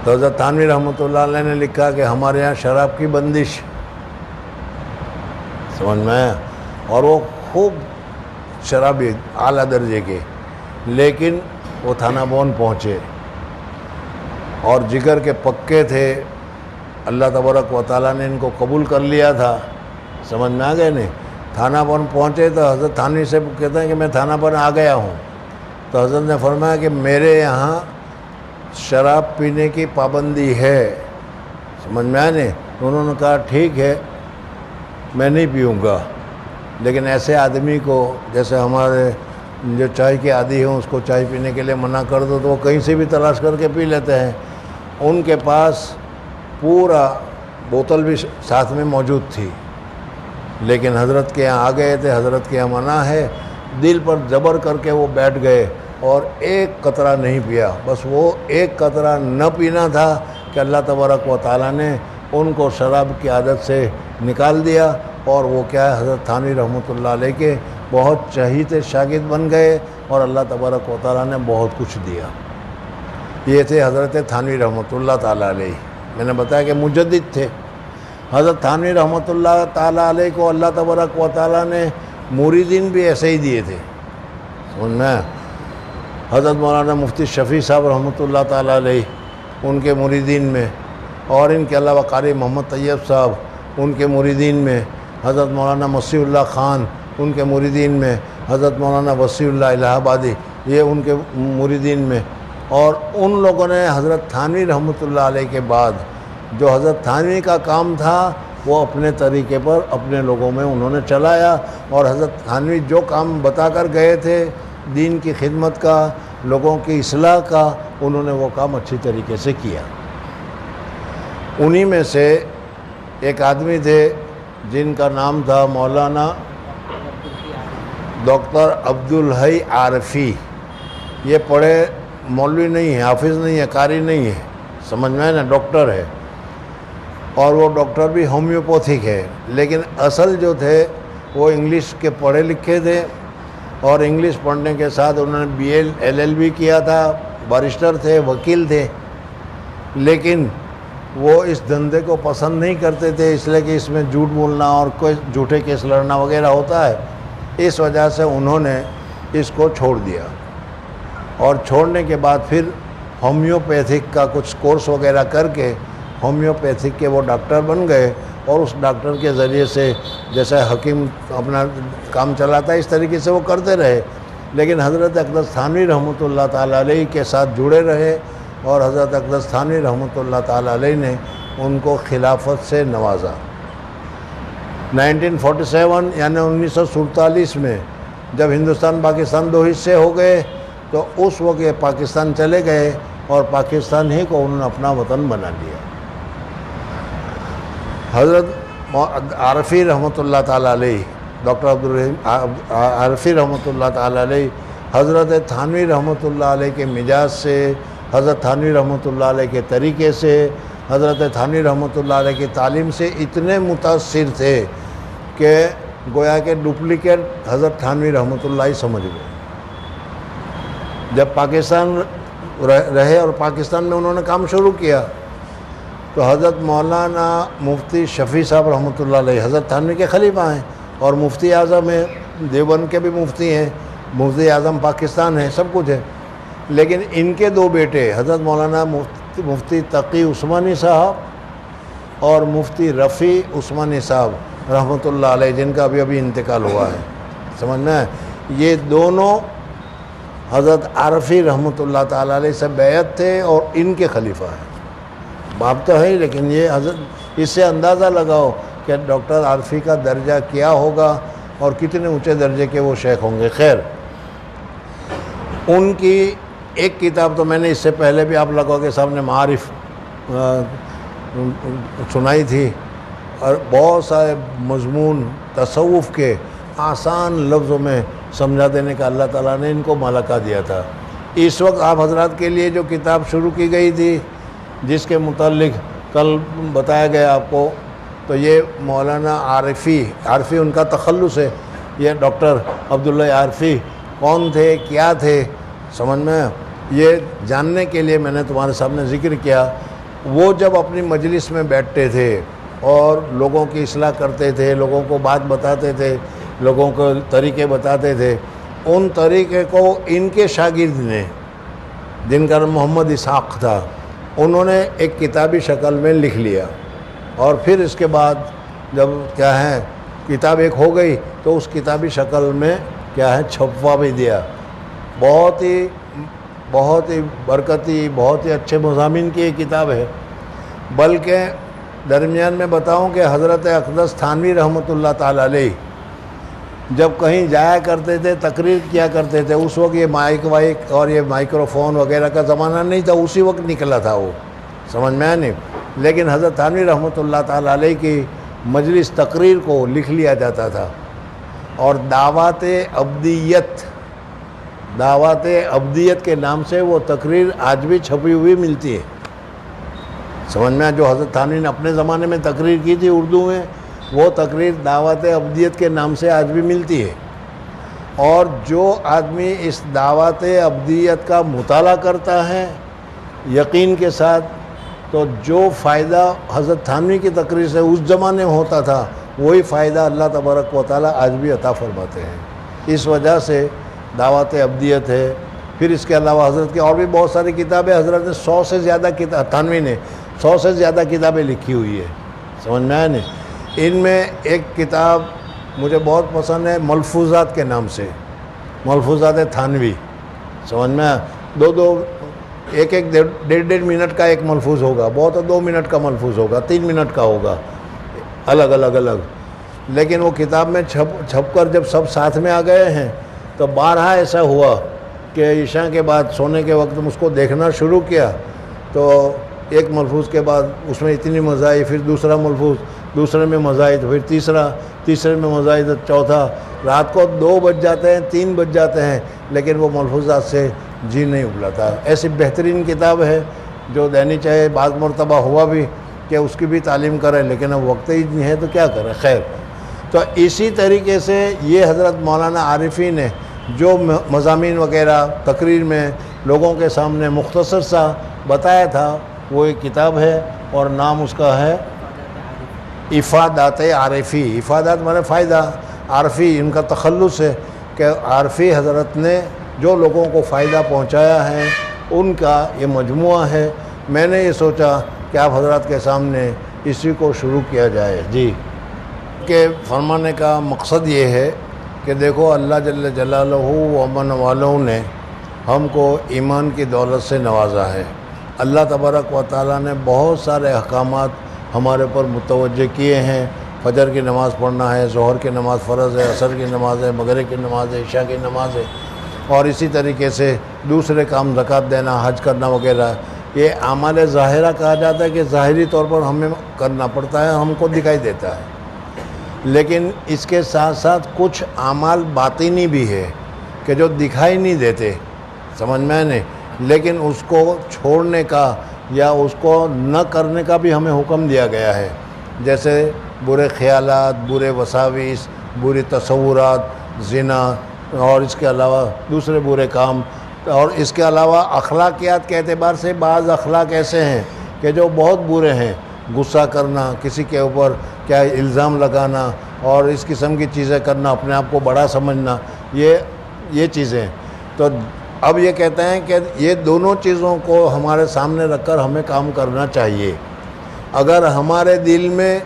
تو حضرت تھانوی رحمۃ اللہ علیہ نے لکھا کہ ہمارے یہاں شراب کی بندش، سمجھ میں آیا، اور وہ خوب شرابی اعلیٰ درجے کے، لیکن وہ تھانہ بون پہنچے اور جگر کے پکے تھے، اللہ تبارک و تعالیٰ نے ان کو قبول کر لیا تھا، سمجھ میں آ گئے نہیں؟ تھانہ بون پہنچے تو حضرت تھانوی سے کہتے ہیں کہ میں تھانہ بون آ گیا ہوں۔ تو حضرت نے فرمایا کہ میرے یہاں شراب پینے کی پابندی ہے، سمجھ میں آئے نہیں؟ انہوں نے کہا ٹھیک ہے، میں نہیں پیوں گا، لیکن ایسے آدمی کو جیسے ہمارے جو چائے کے عادی ہوں اس کو چائے پینے کے لیے منع کر دو تو وہ کہیں سے بھی تلاش کر کے پی لیتے ہیں۔ ان کے پاس پورا بوتل بھی ساتھ میں موجود تھی، لیکن حضرت کے یہاں آ گئے تھے، حضرت کے یہاں منع ہے، دل پر جبر کر کے وہ بیٹھ گئے اور ایک قطرہ نہیں پیا۔ بس وہ ایک قطرہ نہ پینا تھا کہ اللہ تبارک و تعالیٰ نے ان کو شراب کی عادت سے نکال دیا، اور وہ کیا ہے حضرت تھانوی رحمۃ اللہ علیہ کے بہت چہیتے شاگرد بن گئے، اور اللہ تبارک و تعالیٰ نے بہت کچھ دیا۔ یہ تھے حضرت تھانوی رحمۃ اللہ تعالیٰ علیہ۔ میں نے بتایا کہ مجدد تھے۔ حضرت تھانوی رحمۃ اللہ تعالیٰ علیہ کو اللہ تبارک و تعالیٰ نے مریدین بھی ایسے ہی دیے تھے، سمجھ میں۔ حضرت مولانا مفتی شفیع صاحب رحمۃ اللہ تعالیٰ علیہ ان کے مریدین میں، اور ان کے علاوہ قاری محمد طیب صاحب ان کے مریدین میں، حضرت مولانا مسیح اللہ خان ان کے مریدین میں، حضرت مولانا وسیع اللہ الہ آبادی یہ ان کے مریدین میں، اور ان لوگوں نے حضرت تھانوی رحمۃ اللہ علیہ کے بعد جو حضرت تھانوی کا کام تھا وہ اپنے طریقے پر اپنے لوگوں میں انہوں نے چلایا، اور حضرت تھانوی جو کام بتا کر گئے تھے دین کی خدمت کا، لوگوں کی اصلاح کا، انہوں نے وہ کام اچھی طریقے سے کیا۔ انہی میں سے ایک آدمی تھے جن کا نام تھا مولانا ڈاکٹر عبدالحی عارفی۔ یہ پڑھے مولوی نہیں ہے، حافظ نہیں ہے، قاری نہیں ہے، سمجھ میں نا، ڈاکٹر ہے، اور وہ ڈاکٹر بھی ہومیوپیتھک ہے، لیکن اصل جو تھے وہ انگلش کے پڑھے لکھے تھے، اور انگلش پڑھنے کے ساتھ انہوں نے B L L L B کیا تھا، بارسٹر تھے، وکیل تھے، لیکن وہ اس دھندے کو پسند نہیں کرتے تھے، اس لیے کہ اس میں جھوٹ بولنا اور کوئی جھوٹے کیس لڑنا وغیرہ ہوتا ہے، اس وجہ سے انہوں نے اس کو چھوڑ دیا، اور چھوڑنے کے بعد پھر ہومیوپیتھک کا کچھ کورس وغیرہ کر کے ہومیوپیتھک کے وہ ڈاکٹر بن گئے، اور اس ڈاکٹر کے ذریعے سے جیسے حکیم اپنا کام چلاتا ہے اس طریقے سے وہ کرتے رہے، لیکن حضرت اقدس تھانوی رحمۃ اللہ تعالیٰ علیہ کے ساتھ جڑے رہے، اور حضرت اقدس تھانوی رحمۃ اللہ تعالیٰ علیہ نے ان کو خلافت سے نوازا۔ 1947 یعنی 1947 میں جب ہندوستان پاکستان دو حصے ہو گئے تو اس وقت یہ پاکستان چلے گئے، اور پاکستان ہی کو انہوں نے اپنا وطن بنا لیا۔ حضرت عارفی رحمۃ اللہ تعالیٰ علیہ، ڈاکٹر عبدالرحیم عارفی رحمۃ اللہ تعالیٰ علیہ حضرت تھانوی رحمۃ اللہ علیہ کے مزاج سے، حضرت تھانوی رحمۃ اللہ علیہ کے طریقے سے، حضرت تھانوی رحمۃ اللہ علیہ کی تعلیم سے اتنے متاثر تھے کہ گویا کہ ڈپلیکیٹ حضرت تھانوی رحمۃ اللہ ہی سمجھ گئے۔ جب پاکستان رہے اور پاکستان میں انہوں نے کام شروع کیا تو حضرت مولانا مفتی شفیع صاحب رحمۃ اللہ علیہ حضرت تھانوی کے خلیفہ ہیں، اور مفتی اعظم ہیں، دیوبند کے بھی مفتی ہیں، مفتی اعظم پاکستان ہے، سب کچھ ہے، لیکن ان کے دو بیٹے حضرت مولانا مفتی تقی عثمانی صاحب اور مفتی رفیع عثمانی صاحب رحمۃ اللہ علیہ، جن کا ابھی انتقال ہوا ہے، سمجھنا ہے، یہ دونوں حضرت عارفی رحمۃ اللہ تعالیٰ علیہ سے بیعت تھے اور ان کے خلیفہ ہیں۔ باپ تو ہے ہی، لیکن یہ حضرت اس سے اندازہ لگاؤ کہ ڈاکٹر عارفی کا درجہ کیا ہوگا اور کتنے اونچے درجے کے وہ شیخ ہوں گے۔ خیر، ان کی ایک کتاب تو میں نے اس سے پہلے بھی آپ لوگوں کے سامنے معارف سنائی تھی، اور بہت سارے مضمون تصوف کے آسان لفظوں میں سمجھا دینے کا اللہ تعالیٰ نے ان کو ملکہ دیا تھا۔ اس وقت آپ حضرات کے لیے جو کتاب شروع کی گئی تھی جس کے متعلق کل بتایا گیا آپ کو، تو یہ مولانا عارفی ان کا تخلص ہے، یہ ڈاکٹر عبداللہ عارفی کون تھے، کیا تھے، سمجھ میں یہ جاننے کے لیے میں نے تمہارے سامنے ذکر کیا۔ وہ جب اپنی مجلس میں بیٹھتے تھے اور لوگوں کی اصلاح کرتے تھے، لوگوں کو بات بتاتے تھے، لوگوں کو طریقے بتاتے تھے، ان طریقے کو ان کے شاگرد نے، جن کا نام محمد اسحاق تھا، انہوں نے ایک کتابی شکل میں لکھ لیا، اور پھر اس کے بعد جب کیا ہے کتاب ایک ہو گئی تو اس کتابی شکل میں کیا ہے چھپوا بھی دیا۔ بہت ہی برکتی، بہت ہی اچھے مضامین کی یہ کتاب ہے، بلکہ درمیان میں بتاؤں کہ حضرت اقدس تھانوی رحمۃ اللہ تعالی علیہ جب کہیں جایا کرتے تھے، تقریر کیا کرتے تھے، اس وقت یہ مائک وائک اور یہ مائکروفون وغیرہ کا زمانہ نہیں تھا، اسی وقت نکلا تھا وہ، سمجھ میں آیا نہیں؟ لیکن حضرت تھانوی رحمۃ اللہ تعالی علیہ کی مجلس تقریر کو لکھ لیا جاتا تھا، اور دعوت ابدیت کے نام سے وہ تقریر آج بھی چھپی ہوئی ملتی ہے، سمجھ میں؟ جو حضرت تھانوی نے اپنے زمانے میں تقریر کی تھی اردو میں، وہ تقریر دعوت ابدیت کے نام سے آج بھی ملتی ہے۔ اور جو آدمی اس دعوت ابدیت کا مطالعہ کرتا ہے یقین کے ساتھ، تو جو فائدہ حضرت تھانوی کی تقریر سے اس زمانے میں ہوتا تھا، وہی فائدہ اللہ تبارک و تعالیٰ آج بھی عطا فرماتے ہیں۔ اس وجہ سے دعوت ابدیت ہے۔ پھر اس کے علاوہ حضرت کی اور بھی بہت ساری کتابیں، حضرت نے 100 سے زیادہ تھانوی نے 100 سے زیادہ کتابیں لکھی ہوئی ہے، سمجھ میں آیا نہیں؟ ان میں ایک کتاب مجھے بہت پسند ہے، ملفوظات کے نام سے، ملفوظات تھانوی، سمجھ میں آیا؟ ایک ڈیڑھ منٹ کا ایک ملفوظ ہوگا، بہت 2 منٹ کا ملفوظ ہوگا، 3 منٹ کا ہوگا، الگ لیکن وہ کتاب میں چھپ کر جب سب ساتھ میں آ گئے ہیں تو بارہا ایسا ہوا کہ عشاء کے بعد سونے کے وقت اس کو دیکھنا شروع کیا، تو ایک ملفوظ کے بعد اس میں اتنی مزہ آئی، پھر دوسرا ملفوظ، دوسرے میں مزہ آئی، تو پھر تیسرے میں مزہ آئی، تو چوتھا، رات کو 2 بج جاتے ہیں، 3 بج جاتے ہیں، لیکن وہ ملفوظات سے جی نہیں ابھلاتا۔ ایسی بہترین کتاب ہے جو دینی چاہے، بعض مرتبہ ہوا بھی کہ اس کی بھی تعلیم کرے، لیکن اب وقت ہی نہیں ہے تو کیا کرے، خیر۔ تو اسی طریقے سے یہ حضرت مولانا عارفی نے جو مضامین وغیرہ تقریر میں لوگوں کے سامنے مختصر سا بتایا تھا، وہ ایک کتاب ہے، اور نام اس کا ہے افادات عارفی۔ افادات مانے فائدہ، عارفی ان کا تخلص ہے کہ عارفی حضرت نے جو لوگوں کو فائدہ پہنچایا ہے ان کا یہ مجموعہ ہے۔ میں نے یہ سوچا کہ آپ حضرات کے سامنے اسی کو شروع کیا جائے۔ جی، کہ فرمانے کا مقصد یہ ہے کہ دیکھو اللہ جل جلالہ و امن والوں نے ہم کو ایمان کی دولت سے نوازا ہے۔ اللہ تبارک و تعالیٰ نے بہت سارے احکامات ہمارے پر متوجہ کیے ہیں۔ فجر کی نماز پڑھنا ہے، ظہر کی نماز فرض ہے، عصر کی نماز ہے، مغرب کی نماز ہے، عشاء کی نماز ہے، اور اسی طریقے سے دوسرے کام زکوٰۃ دینا، حج کرنا وغیرہ، یہ اعمال ظاہرہ کہا جاتا ہے کہ ظاہری طور پر ہمیں کرنا پڑتا ہے، ہم کو دکھائی دیتا ہے۔ لیکن اس کے ساتھ ساتھ کچھ اعمال باطنی بھی ہے کہ جو دکھائی نہیں دیتے، سمجھ میں نہیں، لیکن اس کو چھوڑنے کا یا اس کو نہ کرنے کا بھی ہمیں حکم دیا گیا ہے، جیسے برے خیالات، برے وساوس، برے تصورات، زنا، اور اس کے علاوہ دوسرے برے کام، اور اس کے علاوہ اخلاقیات کے اعتبار سے بعض اخلاق ایسے ہیں کہ جو بہت برے ہیں، غصہ کرنا، کسی کے اوپر کیا الزام لگانا، اور اس قسم کی چیزیں کرنا، اپنے آپ کو بڑا سمجھنا، یہ چیزیں۔ تو اب یہ کہتے ہیں کہ یہ دونوں چیزوں کو ہمارے سامنے رکھ کر ہمیں کام کرنا چاہیے۔ اگر ہمارے دل میں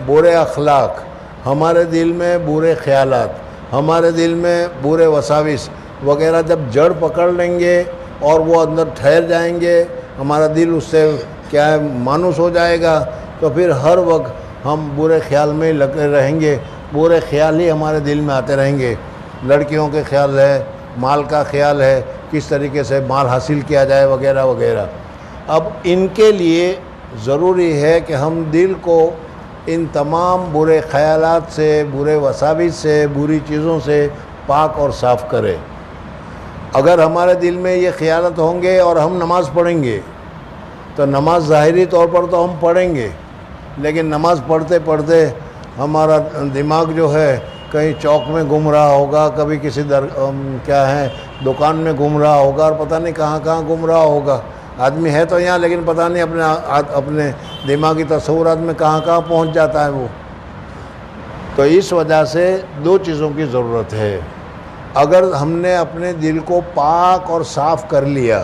برے اخلاق، ہمارے دل میں برے خیالات، ہمارے دل میں برے وساوس وغیرہ جب جڑ پکڑ لیں گے اور وہ اندر ٹھہر جائیں گے، ہمارا دل اس سے کیا ہے مانوس ہو جائے گا، تو پھر ہر وقت ہم برے خیال میں لگے رہیں گے، برے خیال ہی ہمارے دل میں آتے رہیں گے۔ لڑکیوں کے خیال ہے، مال کا خیال ہے، کس طریقے سے مال حاصل کیا جائے وغیرہ وغیرہ۔ اب ان کے لیے ضروری ہے کہ ہم دل کو ان تمام برے خیالات سے، برے وساوس سے، بری چیزوں سے پاک اور صاف کریں۔ اگر ہمارے دل میں یہ خیالات ہوں گے اور ہم نماز پڑھیں گے تو نماز ظاہری طور پر تو ہم پڑھیں گے، لیکن نماز پڑھتے پڑھتے ہمارا دماغ جو ہے کہیں چوک میں گھوم رہا ہوگا، کبھی کسی دکان میں گھوم رہا ہوگا، اور پتہ نہیں کہاں کہاں گھوم رہا ہوگا۔ آدمی ہے تو یہاں، لیکن پتہ نہیں اپنے دماغی تصورات میں کہاں کہاں پہنچ جاتا ہے وہ۔ تو اس وجہ سے 2 چیزوں کی ضرورت ہے۔ اگر ہم نے اپنے دل کو پاک اور صاف کر لیا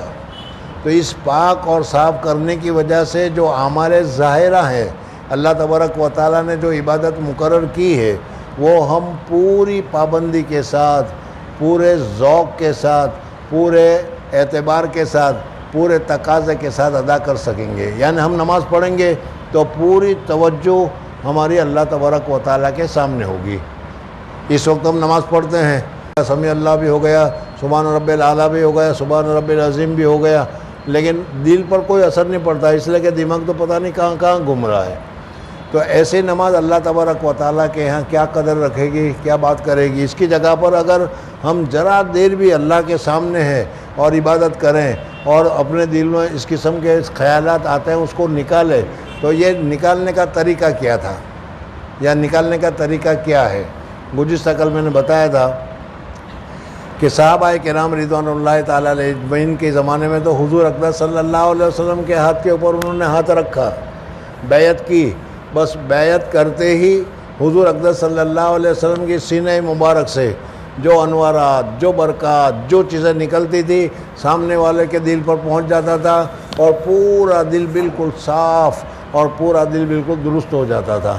تو اس پاک اور صاف کرنے کی وجہ سے جو اعمال ظاہرہ ہیں، اللہ تبارک و تعالیٰ نے جو عبادت مقرر کی ہے، وہ ہم پوری پابندی کے ساتھ، پورے ذوق کے ساتھ، پورے اعتبار کے ساتھ، پورے تقاضے کے ساتھ ادا کر سکیں گے۔ یعنی ہم نماز پڑھیں گے تو پوری توجہ ہماری اللہ تبارک و تعالیٰ کے سامنے ہوگی۔ اس وقت ہم نماز پڑھتے ہیں، سمیع اللہ بھی ہو گیا، سبحان رب الاعلیٰ بھی ہو گیا، سبحان رب العظیم بھی ہو گیا، لیکن دل پر کوئی اثر نہیں پڑتا، اس لیے کہ دماغ تو پتہ نہیں کہاں کہاں گھوم رہا ہے۔ تو ایسی نماز اللہ تبارک و تعالیٰ کے یہاں کیا قدر رکھے گی، کیا بات کرے گی۔ اس کی جگہ پر اگر ہم ذرا دیر بھی اللہ کے سامنے ہے اور عبادت کریں اور اپنے دل میں اس قسم کے خیالات آتے ہیں اس کو نکالیں، تو یہ نکالنے کا طریقہ کیا تھا یا نکالنے کا طریقہ کیا ہے؟ گزشتہ کل میں نے بتایا تھا کہ صحابہ کرام رضوان اللہ تعالیٰ علیہ اجمعین کے زمانے میں تو حضور اقدس صلی اللہ علیہ وسلم کے ہاتھ کے اوپر انہوں نے ہاتھ رکھا، بیعت کی، بس بیعت کرتے ہی حضور اقدس صلی اللہ علیہ وسلم کی سینہ مبارک سے جو انوارات، جو برکات، جو چیزیں نکلتی تھی سامنے والے کے دل پر پہنچ جاتا تھا اور پورا دل بالکل صاف اور پورا دل بالکل درست ہو جاتا تھا۔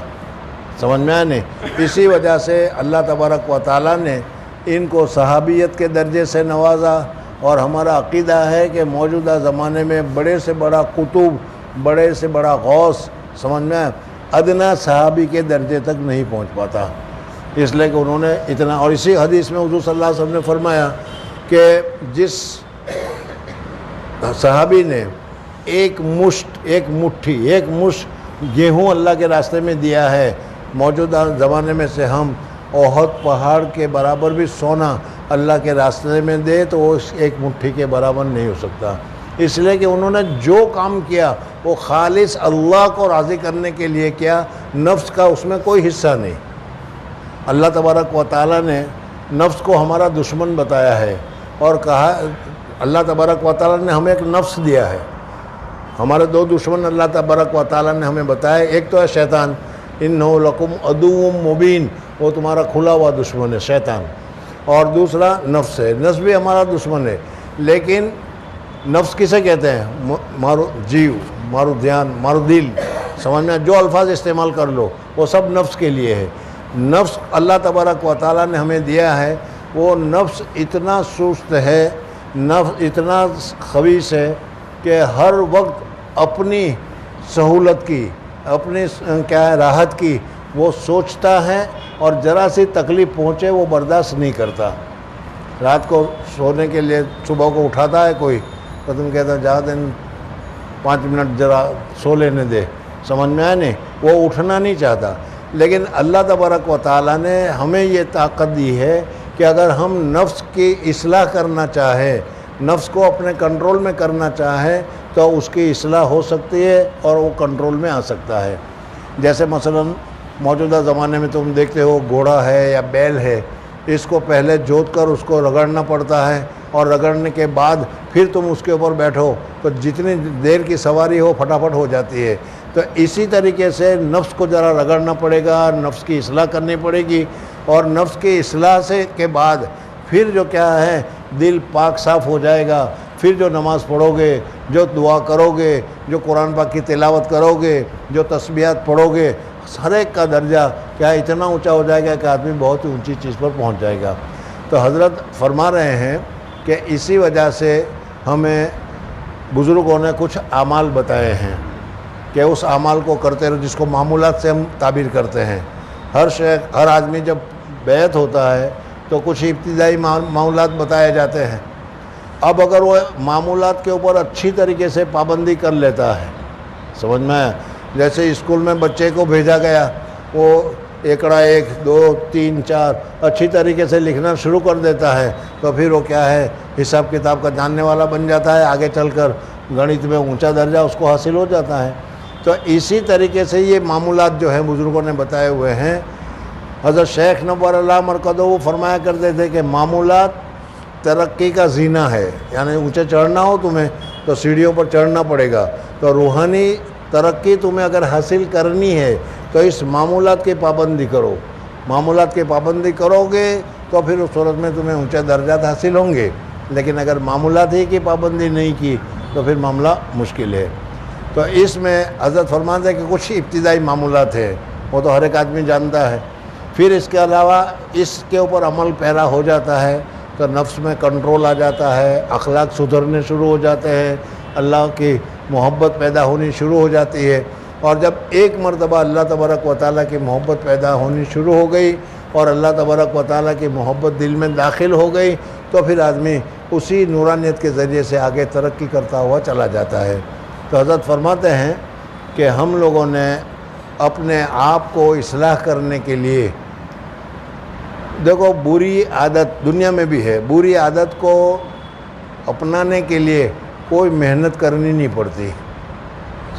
سمجھ میں آئے نہیں؟ اسی وجہ سے اللہ تبارک و تعالیٰ نے ان کو صحابیت کے درجے سے نوازا، اور ہمارا عقیدہ ہے کہ موجودہ زمانے میں بڑے سے بڑا قطب، بڑے سے بڑا غوث، سمجھ میں ادنا صحابی کے درجے تک نہیں پہنچ پاتا، اس لیے کہ انہوں نے اتنا۔ اور اسی حدیث میں حضور صلی اللہ علیہ وسلم نے فرمایا کہ جس صحابی نے ایک مٹھی گیہوں اللہ کے راستے میں دیا ہے، موجودہ زمانے میں سے ہم احد پہاڑ کے برابر بھی سونا اللہ کے راستے میں دے تو وہ ایک مٹھی کے برابر نہیں ہو سکتا، اس لیے کہ انہوں نے جو کام کیا وہ خالص اللہ کو راضی کرنے کے لیے کیا، نفس کا اس میں کوئی حصہ نہیں۔ اللہ تبارک و تعالیٰ نے نفس کو ہمارا دشمن بتایا ہے اور کہا، اللہ تبارک و تعالیٰ نے ہمیں ایک نفس دیا ہے۔ ہمارے دو دشمن اللہ تبارک و تعالیٰ نے ہمیں بتایا، ایک تو ہے شیطان، انہ لکم عدو مبین، وہ تمہارا کھلا ہوا دشمن ہے شیطان، اور دوسرا نفس ہے، نفس بھی ہمارا دشمن ہے۔ لیکن نفس کسے کہتے ہیں؟ مارو جیو، مارو دھیان، مارو دل، سمجھ میں جو الفاظ استعمال کر لو وہ سب نفس کے لیے ہے۔ نفس اللہ تبارک و تعالیٰ نے ہمیں دیا ہے، وہ نفس اتنا سست ہے، نفس اتنا خبیث ہے کہ ہر وقت اپنی سہولت کی، اپنی کیا ہے راحت کی وہ سوچتا ہے، اور ذرا سی تکلیف پہنچے وہ برداشت نہیں کرتا۔ رات کو سونے کے لیے صبح کو اٹھاتا ہے کوئی تو تم کہتا جا دن 5 منٹ ذرا سو لینے دے، سمجھ میں آئے نہیں؟ وہ اٹھنا نہیں چاہتا۔ لیکن اللہ تبارک و تعالیٰ نے ہمیں یہ طاقت دی ہے کہ اگر ہم نفس کی اصلاح کرنا چاہیں، نفس کو اپنے کنٹرول میں کرنا چاہیں تو اس کی اصلاح ہو سکتی ہے اور وہ کنٹرول میں آ سکتا ہے۔ جیسے مثلا موجودہ زمانے میں تم دیکھتے ہو گھوڑا ہے یا بیل ہے، اس کو پہلے جوت کر اس کو رگڑنا پڑتا ہے، اور رگڑنے کے بعد پھر تم اس کے اوپر بیٹھو تو جتنی دیر کی سواری ہو فٹافٹ ہو جاتی ہے۔ تو اسی طریقے سے نفس کو ذرا رگڑنا پڑے گا، نفس کی اصلاح کرنی پڑے گی، اور نفس کی اصلاح کے بعد پھر جو کیا ہے دل پاک صاف ہو جائے گا، پھر جو نماز پڑھو گے، جو دعا کرو گے، جو قرآن پاک کی تلاوت کرو گے، جو تسبیحات پڑھو گے، ہر ایک کا درجہ کیا اتنا اونچا ہو جائے گا کہ آدمی بہت ہی اونچی چیز پر پہنچ جائے گا۔ تو حضرت فرما رہے ہیں کہ اسی وجہ سے ہمیں بزرگوں نے کچھ اعمال بتائے ہیں کہ اس اعمال کو کرتے رہو، جس کو معمولات سے ہم تعبیر کرتے ہیں۔ ہر آدمی جب بیعت ہوتا ہے تو کچھ ابتدائی معمولات بتائے جاتے ہیں۔ اب اگر وہ معمولات کے اوپر اچھی طریقے سے پابندی کر لیتا ہے، سمجھ میں آیا؟ جیسے اسکول میں بچے کو بھیجا گیا، وہ ایکڑا 1 2 3 4 اچھی طریقے سے لکھنا شروع کر دیتا ہے تو پھر وہ کیا ہے حساب کتاب کا جاننے والا بن جاتا ہے، آگے چل کر گنت میں اونچا درجہ اس کو حاصل ہو جاتا ہے۔ تو اسی طریقے سے یہ معمولات جو ہیں بزرگوں نے بتائے ہوئے ہیں۔ حضرت شیخ نور اللہ مرکزہ وہ فرمایا کرتے تھے کہ معمولات ترقی کا زینہ ہے، یعنی اونچے چڑھنا ہو تمہیں تو سیڑھیوں پر چڑھنا پڑے گا، تو روحانی ترقی تمہیں اگر حاصل کرنی ہے تو اس معمولات کی پابندی کرو۔ معمولات کی پابندی کرو گے تو پھر اس صورت میں تمہیں اونچے درجات حاصل ہوں گے، لیکن اگر معمولات ہی کی پابندی نہیں کی تو پھر معاملہ مشکل ہے۔ تو اس میں حضرت فرماتے ہیں کہ کچھ ابتدائی معمولات ہیں، وہ تو ہر ایک آدمی جانتا ہے۔ پھر اس کے علاوہ اس کے اوپر عمل پیرا ہو جاتا ہے تو نفس میں کنٹرول آ جاتا ہے، اخلاق سدھرنے شروع ہو جاتے ہیں، اللہ کی محبت پیدا ہونی شروع ہو جاتی ہے۔ اور جب ایک مرتبہ اللہ تبارک و تعالیٰ کی محبت پیدا ہونی شروع ہو گئی اور اللہ تبارک و تعالیٰ کی محبت دل میں داخل ہو گئی تو پھر آدمی اسی نورانیت کے ذریعے سے آگے ترقی کرتا ہوا چلا جاتا ہے۔ تو حضرت فرماتے ہیں کہ ہم لوگوں نے اپنے آپ کو اصلاح کرنے کے لیے، دیکھو بری عادت دنیا میں بھی ہے، بری عادت کو اپنانے کے لیے کوئی محنت کرنی نہیں پڑتی،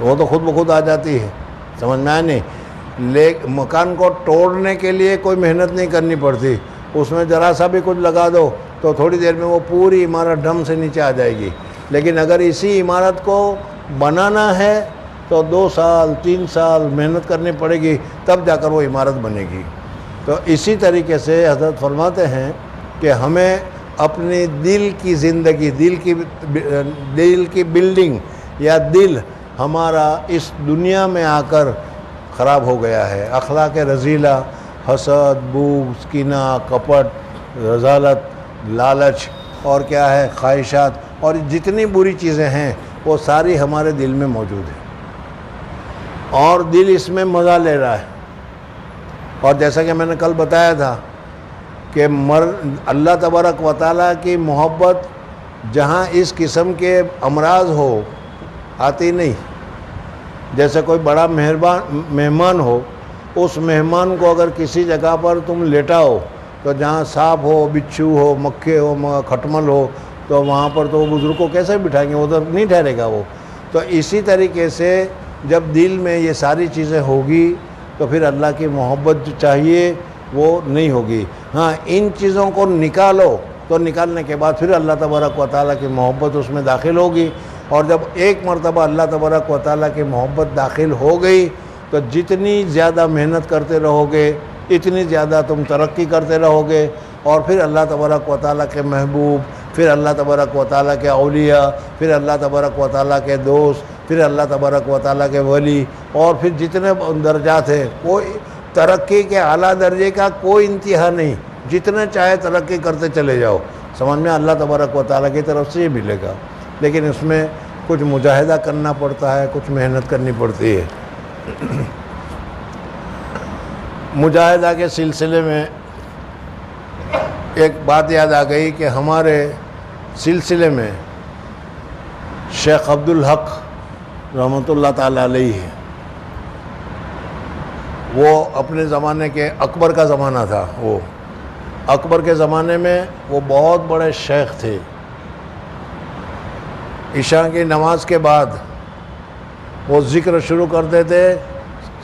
وہ تو خود بخود آ جاتی ہے، سمجھ میں آئے نہیں۔ مکان کو توڑنے کے لیے کوئی محنت نہیں کرنی پڑتی، اس میں ذرا سا بھی کچھ لگا دو تو تھوڑی دیر میں وہ پوری عمارت ڈھم سے نیچے آ جائے گی۔ لیکن اگر اسی عمارت کو بنانا ہے تو 2 سال 3 سال محنت کرنی پڑے گی، تب جا کر وہ عمارت بنے گی۔ تو اسی طریقے سے حضرت فرماتے ہیں کہ ہمیں اپنی دل کی زندگی، دل کی بلڈنگ یا دل ہمارا اس دنیا میں آ کر خراب ہو گیا ہے۔ اخلاق رذیلہ، حسد، بغض، کینہ، کپٹ، رذالت، لالچ اور کیا ہے خواہشات اور جتنی بری چیزیں ہیں وہ ساری ہمارے دل میں موجود ہیں، اور دل اس میں مزہ لے رہا ہے۔ اور جیسا کہ میں نے کل بتایا تھا کہ اللہ تبارک و تعالیٰ کی محبت جہاں اس قسم کے امراض ہو آتی نہیں۔ جیسے کوئی بڑا مہمان ہو، اس مہمان کو اگر کسی جگہ پر تم لیٹاؤ تو جہاں سانپ ہو، بچھو ہو، مکھے ہو، کھٹمل ہو، تو وہاں پر تو وہ بزرگ کو کیسے بٹھائیں گے، وہ تو نہیں ٹھہرے گا وہ۔ تو اسی طریقے سے جب دل میں یہ ساری چیزیں ہوگی تو پھر اللہ کی محبت جو چاہیے وہ نہیں ہوگی۔ ہاں ان چیزوں کو نکالو تو نکالنے کے بعد پھر اللہ تبارک و تعالیٰ کی محبت اس میں داخل ہوگی، اور جب ایک مرتبہ اللہ تبارک و تعالیٰ کی محبت داخل ہو گئی تو جتنی زیادہ محنت کرتے رہو گے اتنی زیادہ تم ترقی کرتے رہو گے، اور پھر اللہ تبارک و تعالیٰ کے محبوب، پھر اللہ تبارک و تعالیٰ کے اولیاء، پھر اللہ تبارک و تعالیٰ کے دوست، پھر اللہ تبارک و تعالیٰ کے ولی، اور پھر جتنے درجات ہیں، کوئی ترقی کے اعلیٰ درجے کا کوئی انتہا نہیں، جتنے چاہے ترقی کرتے چلے جاؤ، سمجھ میں اللہ تبارک و تعالیٰ کی طرف سے یہ ملے گا۔ لیکن اس میں کچھ مجاہدہ کرنا پڑتا ہے، کچھ محنت کرنی پڑتی ہے۔ مجاہدہ کے سلسلے میں ایک بات یاد آ گئی کہ ہمارے سلسلے میں شیخ عبدالحق رحمۃ اللہ تعالیٰ علیہ ہے، وہ اپنے زمانے کے اکبر کا زمانہ تھا، وہ اکبر کے زمانے میں وہ بہت بڑے شیخ تھے۔ عشاء کی نماز کے بعد وہ ذکر شروع کرتے تھے،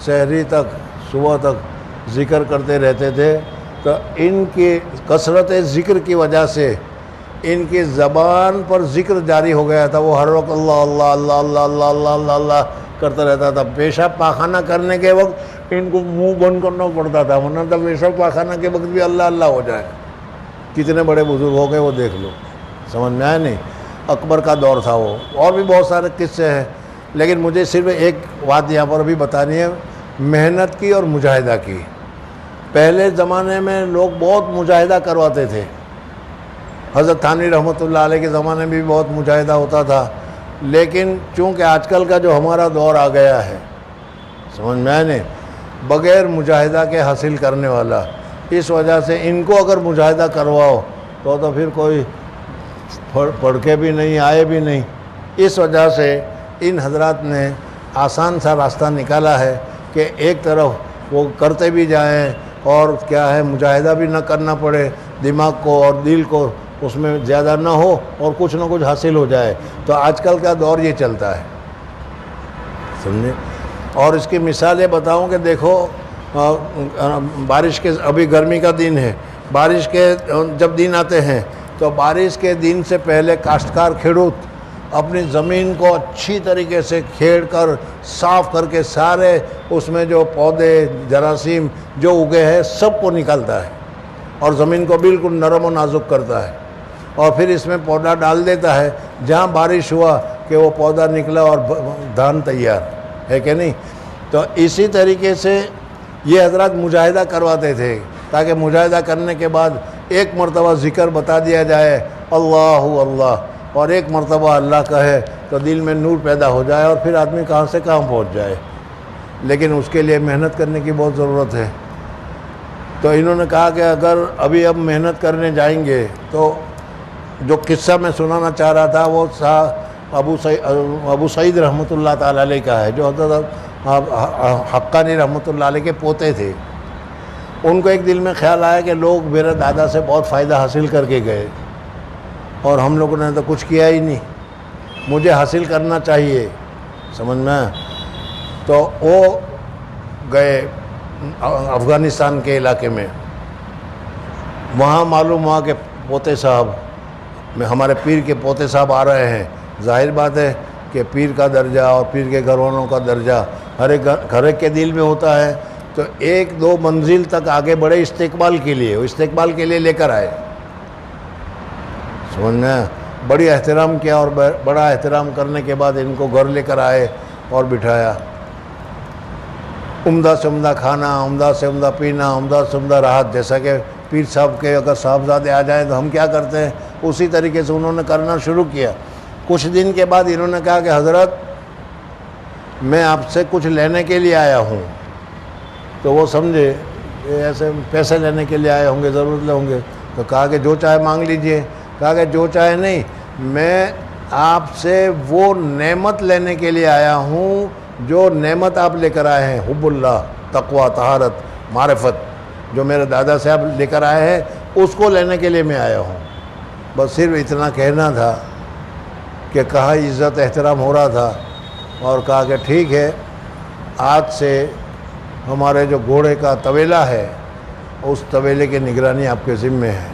سحری تک، صبح تک ذکر کرتے رہتے تھے۔ تو ان کی کثرت ذکر کی وجہ سے ان کی زبان پر ذکر جاری ہو گیا تھا، وہ ہر وقت اللہ اللہ اللہ اللہ اللہ اللہ اللہ اللہ کرتا رہتا تھا۔ پیشاب پاخانہ کرنے کے وقت ان کو منہ بند کرنا پڑتا تھا، ورنہ تو پیشاب پاخانہ کے وقت بھی اللہ اللہ ہو جائے۔ کتنے بڑے بزرگ ہو گئے وہ دیکھ لو، سمجھ میں آیا نہیں؟ اکبر کا دور تھا وہ، اور بھی بہت سارے قصے ہیں، لیکن مجھے صرف ایک بات یہاں پر بھی بتانی ہے، محنت کی اور مجاہدہ کی۔ پہلے زمانے میں لوگ بہت مجاہدہ کرواتے تھے، حضرت تھانوی رحمۃ اللہ علیہ کے زمانے میں بھی بہت مجاہدہ ہوتا تھا، لیکن چونکہ آج کل کا جو ہمارا دور آ گیا ہے، سمجھ میں آئے نہیں، بغیر مجاہدہ کے حاصل کرنے والا، اس وجہ سے ان کو اگر مجاہدہ کرواؤ تو پھر کوئی پڑھ کے بھی نہیں آئے بھی نہیں۔ اس وجہ سے ان حضرات نے آسان سا راستہ نکالا ہے کہ ایک طرف وہ کرتے بھی جائیں اور کیا ہے مجاہدہ بھی نہ کرنا پڑے، دماغ کو اور دل کو اس میں زیادہ نہ ہو اور کچھ نہ کچھ حاصل ہو جائے۔ تو آج کل کا دور یہ چلتا ہے، سمجھے؟ اور اس کی مثال یہ بتاؤں کہ دیکھو بارش کے، ابھی گرمی کا دن ہے، بارش کے جب دن آتے ہیں تو بارش کے دن سے پہلے کاشتکار کھیڑوت اپنی زمین کو اچھی طریقے سے کھیڑ کر صاف کر کے سارے اس میں جو پودے جراثیم جو اگے ہیں سب کو نکالتا ہے اور زمین کو بالکل نرم و نازک کرتا ہے، اور پھر اس میں پودا ڈال دیتا ہے، جہاں بارش ہوا کہ وہ پودا نکلا اور دھان تیار ہے کہ نہیں۔ تو اسی طریقے سے یہ حضرات مجاہدہ کرواتے تھے تاکہ مجاہدہ کرنے کے بعد ایک مرتبہ ذکر بتا دیا جائے اللہ اللہ، اور ایک مرتبہ اللہ کہے تو دل میں نور پیدا ہو جائے اور پھر آدمی کہاں سے کہاں پہنچ جائے، لیکن اس کے لیے محنت کرنے کی بہت ضرورت ہے. تو انہوں نے کہا کہ اگر ابھی اب محنت کرنے جائیں گے تو جو قصہ میں سنانا چاہ رہا تھا وہ ابو سعید رحمۃ اللہ تعالیٰ علیہ کا ہے، جو حضرت حقانی رحمۃ اللہ علیہ کے پوتے تھے. ان کو ایک دل میں خیال آیا کہ لوگ میرے دادا سے بہت فائدہ حاصل کر کے گئے اور ہم لوگوں نے تو کچھ کیا ہی نہیں، مجھے حاصل کرنا چاہیے. سمجھ میں؟ تو وہ گئے افغانستان کے علاقے میں. وہاں معلوم ہوا کہ پوتے صاحب میں ہمارے پیر کے پوتے صاحب آ رہے ہیں. ظاہر بات ہے کہ پیر کا درجہ اور پیر کے گھر والوں کا درجہ ہر ایک کے دل میں ہوتا ہے. تو ایک دو منزل تک آگے بڑھے استقبال کے لیے لے کر آئے. سمجھ میں؟ بڑی احترام کیا اور بڑا احترام کرنے کے بعد ان کو گھر لے کر آئے اور بٹھایا. عمدہ سے عمدہ کھانا، عمدہ سے عمدہ پینا، عمدہ سے عمدہ راحت. جیسا کہ پیر صاحب کے اگر صاحبزادے آ جائیں تو ہم کیا کرتے ہیں، اسی طریقے سے انہوں نے کرنا شروع کیا. کچھ دن کے بعد انہوں نے کہا کہ حضرت میں آپ سے کچھ لینے کے لیے آیا ہوں. تو وہ سمجھے کہ ایسے پیسے لینے کے لیے آئے ہوں گے، ضرورت لے ہوں گے. تو کہا کہ جو چاہے مانگ لیجئے. کہا کہ جو چاہے نہیں، میں آپ سے وہ نعمت لینے کے لیے آیا ہوں جو نعمت آپ لے کر آئے ہیں، حب اللہ، تقوی، طہارت، معرفت، جو میرے دادا سے آپ لے کر آئے ہیں اس کو لینے کے لیے میں آیا ہوں. بس صرف اتنا کہنا تھا کہ کہا عزت احترام ہو رہا تھا اور کہا کہ ٹھیک ہے، آج سے ہمارے جو گھوڑے کا طویلہ ہے اس طویلے کی نگرانی آپ کے ذمے ہے.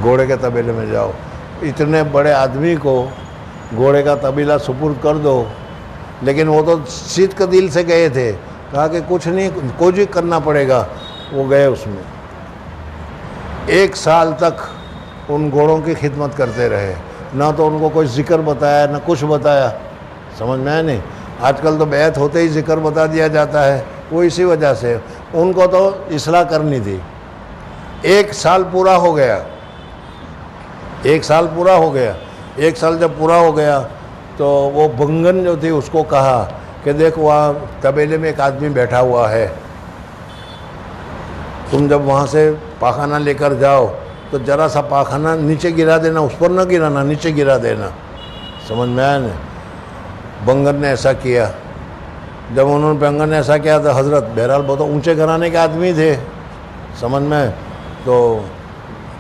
گھوڑے کے طویلے میں جاؤ. اتنے بڑے آدمی کو گھوڑے کا طویلہ سپرد کر دو. لیکن وہ تو صدق دل سے گئے تھے. کہا کہ کچھ نہیں، کچھ ہی کرنا پڑے گا. وہ گئے اس میں. 1 سال تک ان گھوڑوں کی خدمت کرتے رہے. نہ تو ان کو کوئی ذکر بتایا، نہ کچھ بتایا. سمجھ میں آیا نہیں؟ آج کل تو بیعت ہوتے ہی ذکر بتا دیا جاتا ہے. وہ اسی وجہ سے ان کو تو اصلاح کرنی تھی. 1 سال پورا ہو گیا. 1 سال پورا ہو گیا. 1 سال جب پورا ہو گیا تو وہ بنگن جو تھی اس کو کہا کہ دیکھ وہاں طبیلے میں ایک آدمی بیٹھا ہوا ہے، تم جب وہاں سے پاخانہ لے کر جاؤ تو ذرا سا پاخانہ نیچے گرا دینا، اس پر نہ گرانا، نیچے گرا دینا. سمجھ میں آیا نا؟ بنگن نے ایسا کیا. جب انہوں نے بنگن نے ایسا کیا تو حضرت بہرحال بہت اونچے گھرانے کے آدمی تھے. سمجھ میں؟ تو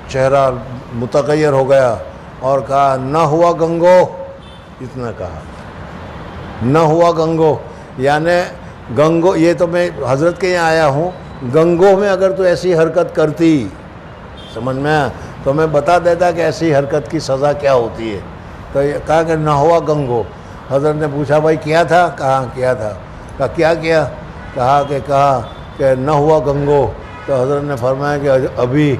چہرہ متغیر ہو گیا اور کہا نہ ہوا گنگو. اتنا کہا، نہ ہوا گنگو، یعنی گنگو، یہ تو میں حضرت کے یہاں آیا ہوں، گنگو میں اگر تو ایسی حرکت کرتی، سمجھ میں، تو میں بتا دیتا کہ ایسی حرکت کی سزا کیا ہوتی ہے. تو یہ کہا کہ نہ ہوا گنگو. حضرت نے پوچھا بھائی کیا تھا؟ کہا کیا تھا. کہا کیا کیا؟ کہا کہ نہ ہوا گنگو. تو حضرت نے فرمایا کہ ابھی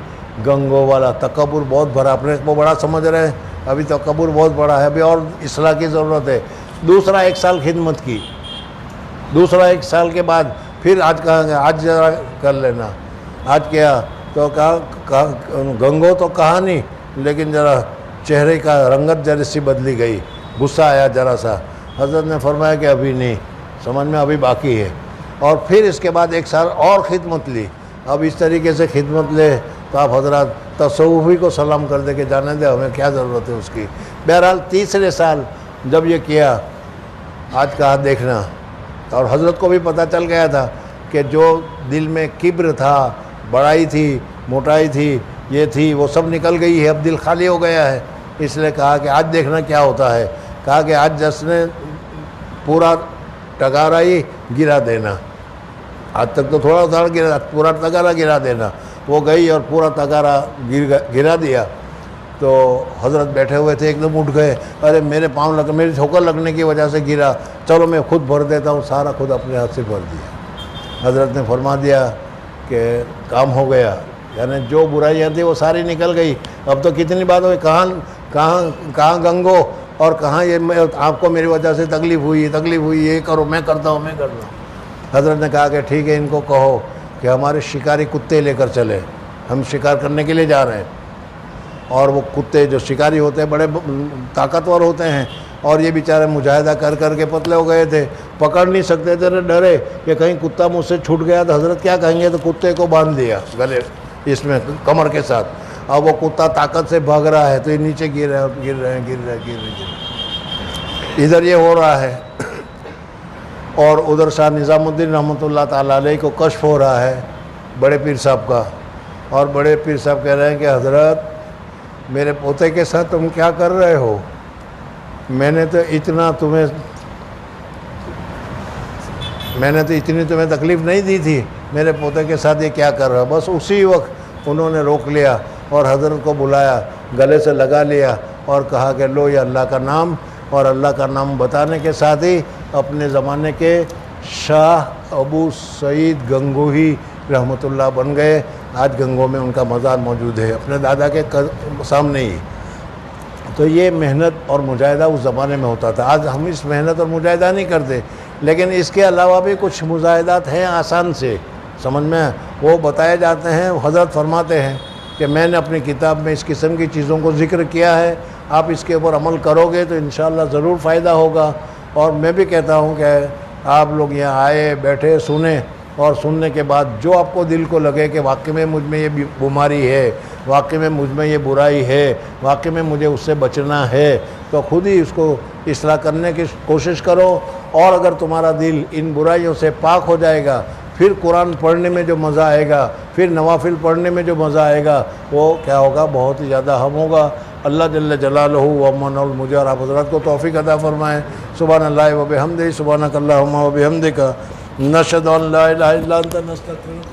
گنگو والا تکبر بہت بڑا، اپنے کو بڑا سمجھ رہے ہیں، ابھی تکبر بہت بڑا ہے، ابھی اور اصلاح کی ضرورت ہے. دوسرا 1 سال خدمت کی. دوسرا 1 سال کے بعد پھر آج کہا کہ آج ذرا کر لینا. آج کیا تو کہا گنگو تو کہا نہیں، لیکن ذرا چہرے کا رنگت ذرا سی بدلی گئی، غصہ آیا ذرا سا. حضرت نے فرمایا کہ ابھی نہیں، سمجھ میں، ابھی باقی ہے. اور پھر اس کے بعد 1 سال اور خدمت لی. اب اس طریقے سے خدمت لے تو آپ حضرات تصوفی کو سلام کر دے کہ جانے دے، ہمیں کیا ضرورت ہے اس کی. بہرحال تیسرے سال جب یہ کیا، آج کہا دیکھنا. اور حضرت کو بھی پتہ چل گیا تھا کہ جو دل میں کبر تھا، بڑائی تھی، موٹائی تھی، یہ تھی، وہ سب نکل گئی ہے، اب دل خالی ہو گیا ہے. اس لیے کہا کہ آج دیکھنا کیا ہوتا ہے. کہا کہ آج جس نے پورا ٹگارا ہی گرا دینا. آج تک تو تھوڑا تھوڑا گرا، پورا تگارا گرا دینا. وہ گئی اور پورا تگارا گرا دیا. تو حضرت بیٹھے ہوئے تھے، ایک دم اٹھ گئے، ارے میرے پاؤں میری ٹھوکر لگنے کی وجہ سے گرا، چلو میں خود بھر دیتا ہوں. سارا خود اپنے ہاتھ سے بھر دیا. حضرت نے فرما دیا کہ کام ہو گیا، یعنی جو برائیاں تھیں وہ ساری نکل گئی. اب تو کتنی بات ہوئی، کہاں گنگو اور کہاں یہ آپ کو میری وجہ سے تکلیف ہوئی، یہ کرو، میں کرتا ہوں. حضرت نے کہا کہ ٹھیک ہے، ان کو کہو کہ ہمارے شکاری کتے لے کر چلے، ہم شکار کرنے کے لیے جا رہے ہیں. اور وہ کتے جو شکاری ہوتے ہیں بڑے طاقتور ہوتے ہیں، اور یہ بیچارے مجاہدہ کر کر کے پتلے ہو گئے تھے، پکڑ نہیں سکتے تھے، ڈرے کہ کہیں کتا مجھ سے چھوٹ گیا تو حضرت کیا کہیں گے، تو کتے کو باندھ دیا گلے اس میں کمر کے ساتھ. اب وہ کتا طاقت سے بھاگ رہا ہے تو یہ نیچے گر رہے ہیں. ادھر یہ ہو رہا ہے، اور ادھر شاہ نظام الدین رحمۃ اللہ تعالیٰ علیہ کو کشف ہو رہا ہے بڑے پیر صاحب کا. اور بڑے پیر صاحب کہہ رہے ہیں کہ حضرت میرے پوتے کے ساتھ تم کیا کر رہے ہو؟ میں نے تو اتنی تمہیں تکلیف نہیں دی تھی، میرے پوتے کے ساتھ یہ کیا کر رہا ہو؟ بس اسی وقت انہوں نے روک لیا اور حضرت کو بلایا، گلے سے لگا لیا اور کہا کہ لو یہ اللہ کا نام. اور اللہ کا نام بتانے کے ساتھ ہی اپنے زمانے کے شاہ ابو سعید گنگوہی رحمۃ اللہ بن گئے. آج گنگو میں ان کا مزار موجود ہے اپنے دادا کے سامنے ہی. تو یہ محنت اور مجاہدہ اس زمانے میں ہوتا تھا. آج ہم اس محنت اور مجاہدہ نہیں کرتے، لیکن اس کے علاوہ بھی کچھ مجاہدات ہیں آسان سے سمجھ میں، وہ بتائے جاتے ہیں. حضرت فرماتے ہیں کہ میں نے اپنی کتاب میں اس قسم کی چیزوں کو ذکر کیا ہے، آپ اس کے اوپر عمل کرو گے تو انشاءاللہ ضرور فائدہ ہوگا. اور میں بھی کہتا ہوں کہ آپ لوگ یہاں آئے، بیٹھے، سنیں، اور سننے کے بعد جو آپ کو دل کو لگے کہ واقعی میں مجھ میں یہ بیماری ہے، واقعی میں مجھ میں یہ برائی ہے، واقعی میں مجھے اس سے بچنا ہے، تو خود ہی اس کو اصلاح کرنے کی کوشش کرو. اور اگر تمہارا دل ان برائیوں سے پاک ہو جائے گا، پھر قرآن پڑھنے میں جو مزہ آئے گا، پھر نوافل پڑھنے میں جو مزہ آئے گا، وہ کیا ہوگا؟ بہت ہی زیادہ ہم ہوگا. اللہ جل جلالہ ومن المجھ اور آپ حضرات کو توفیق عطا فرمائیں. سبحان اللہ و بحمدہ، سبحانک اللہم و بحمدک، نشہد ان لا الہ الا انت نستغفرک.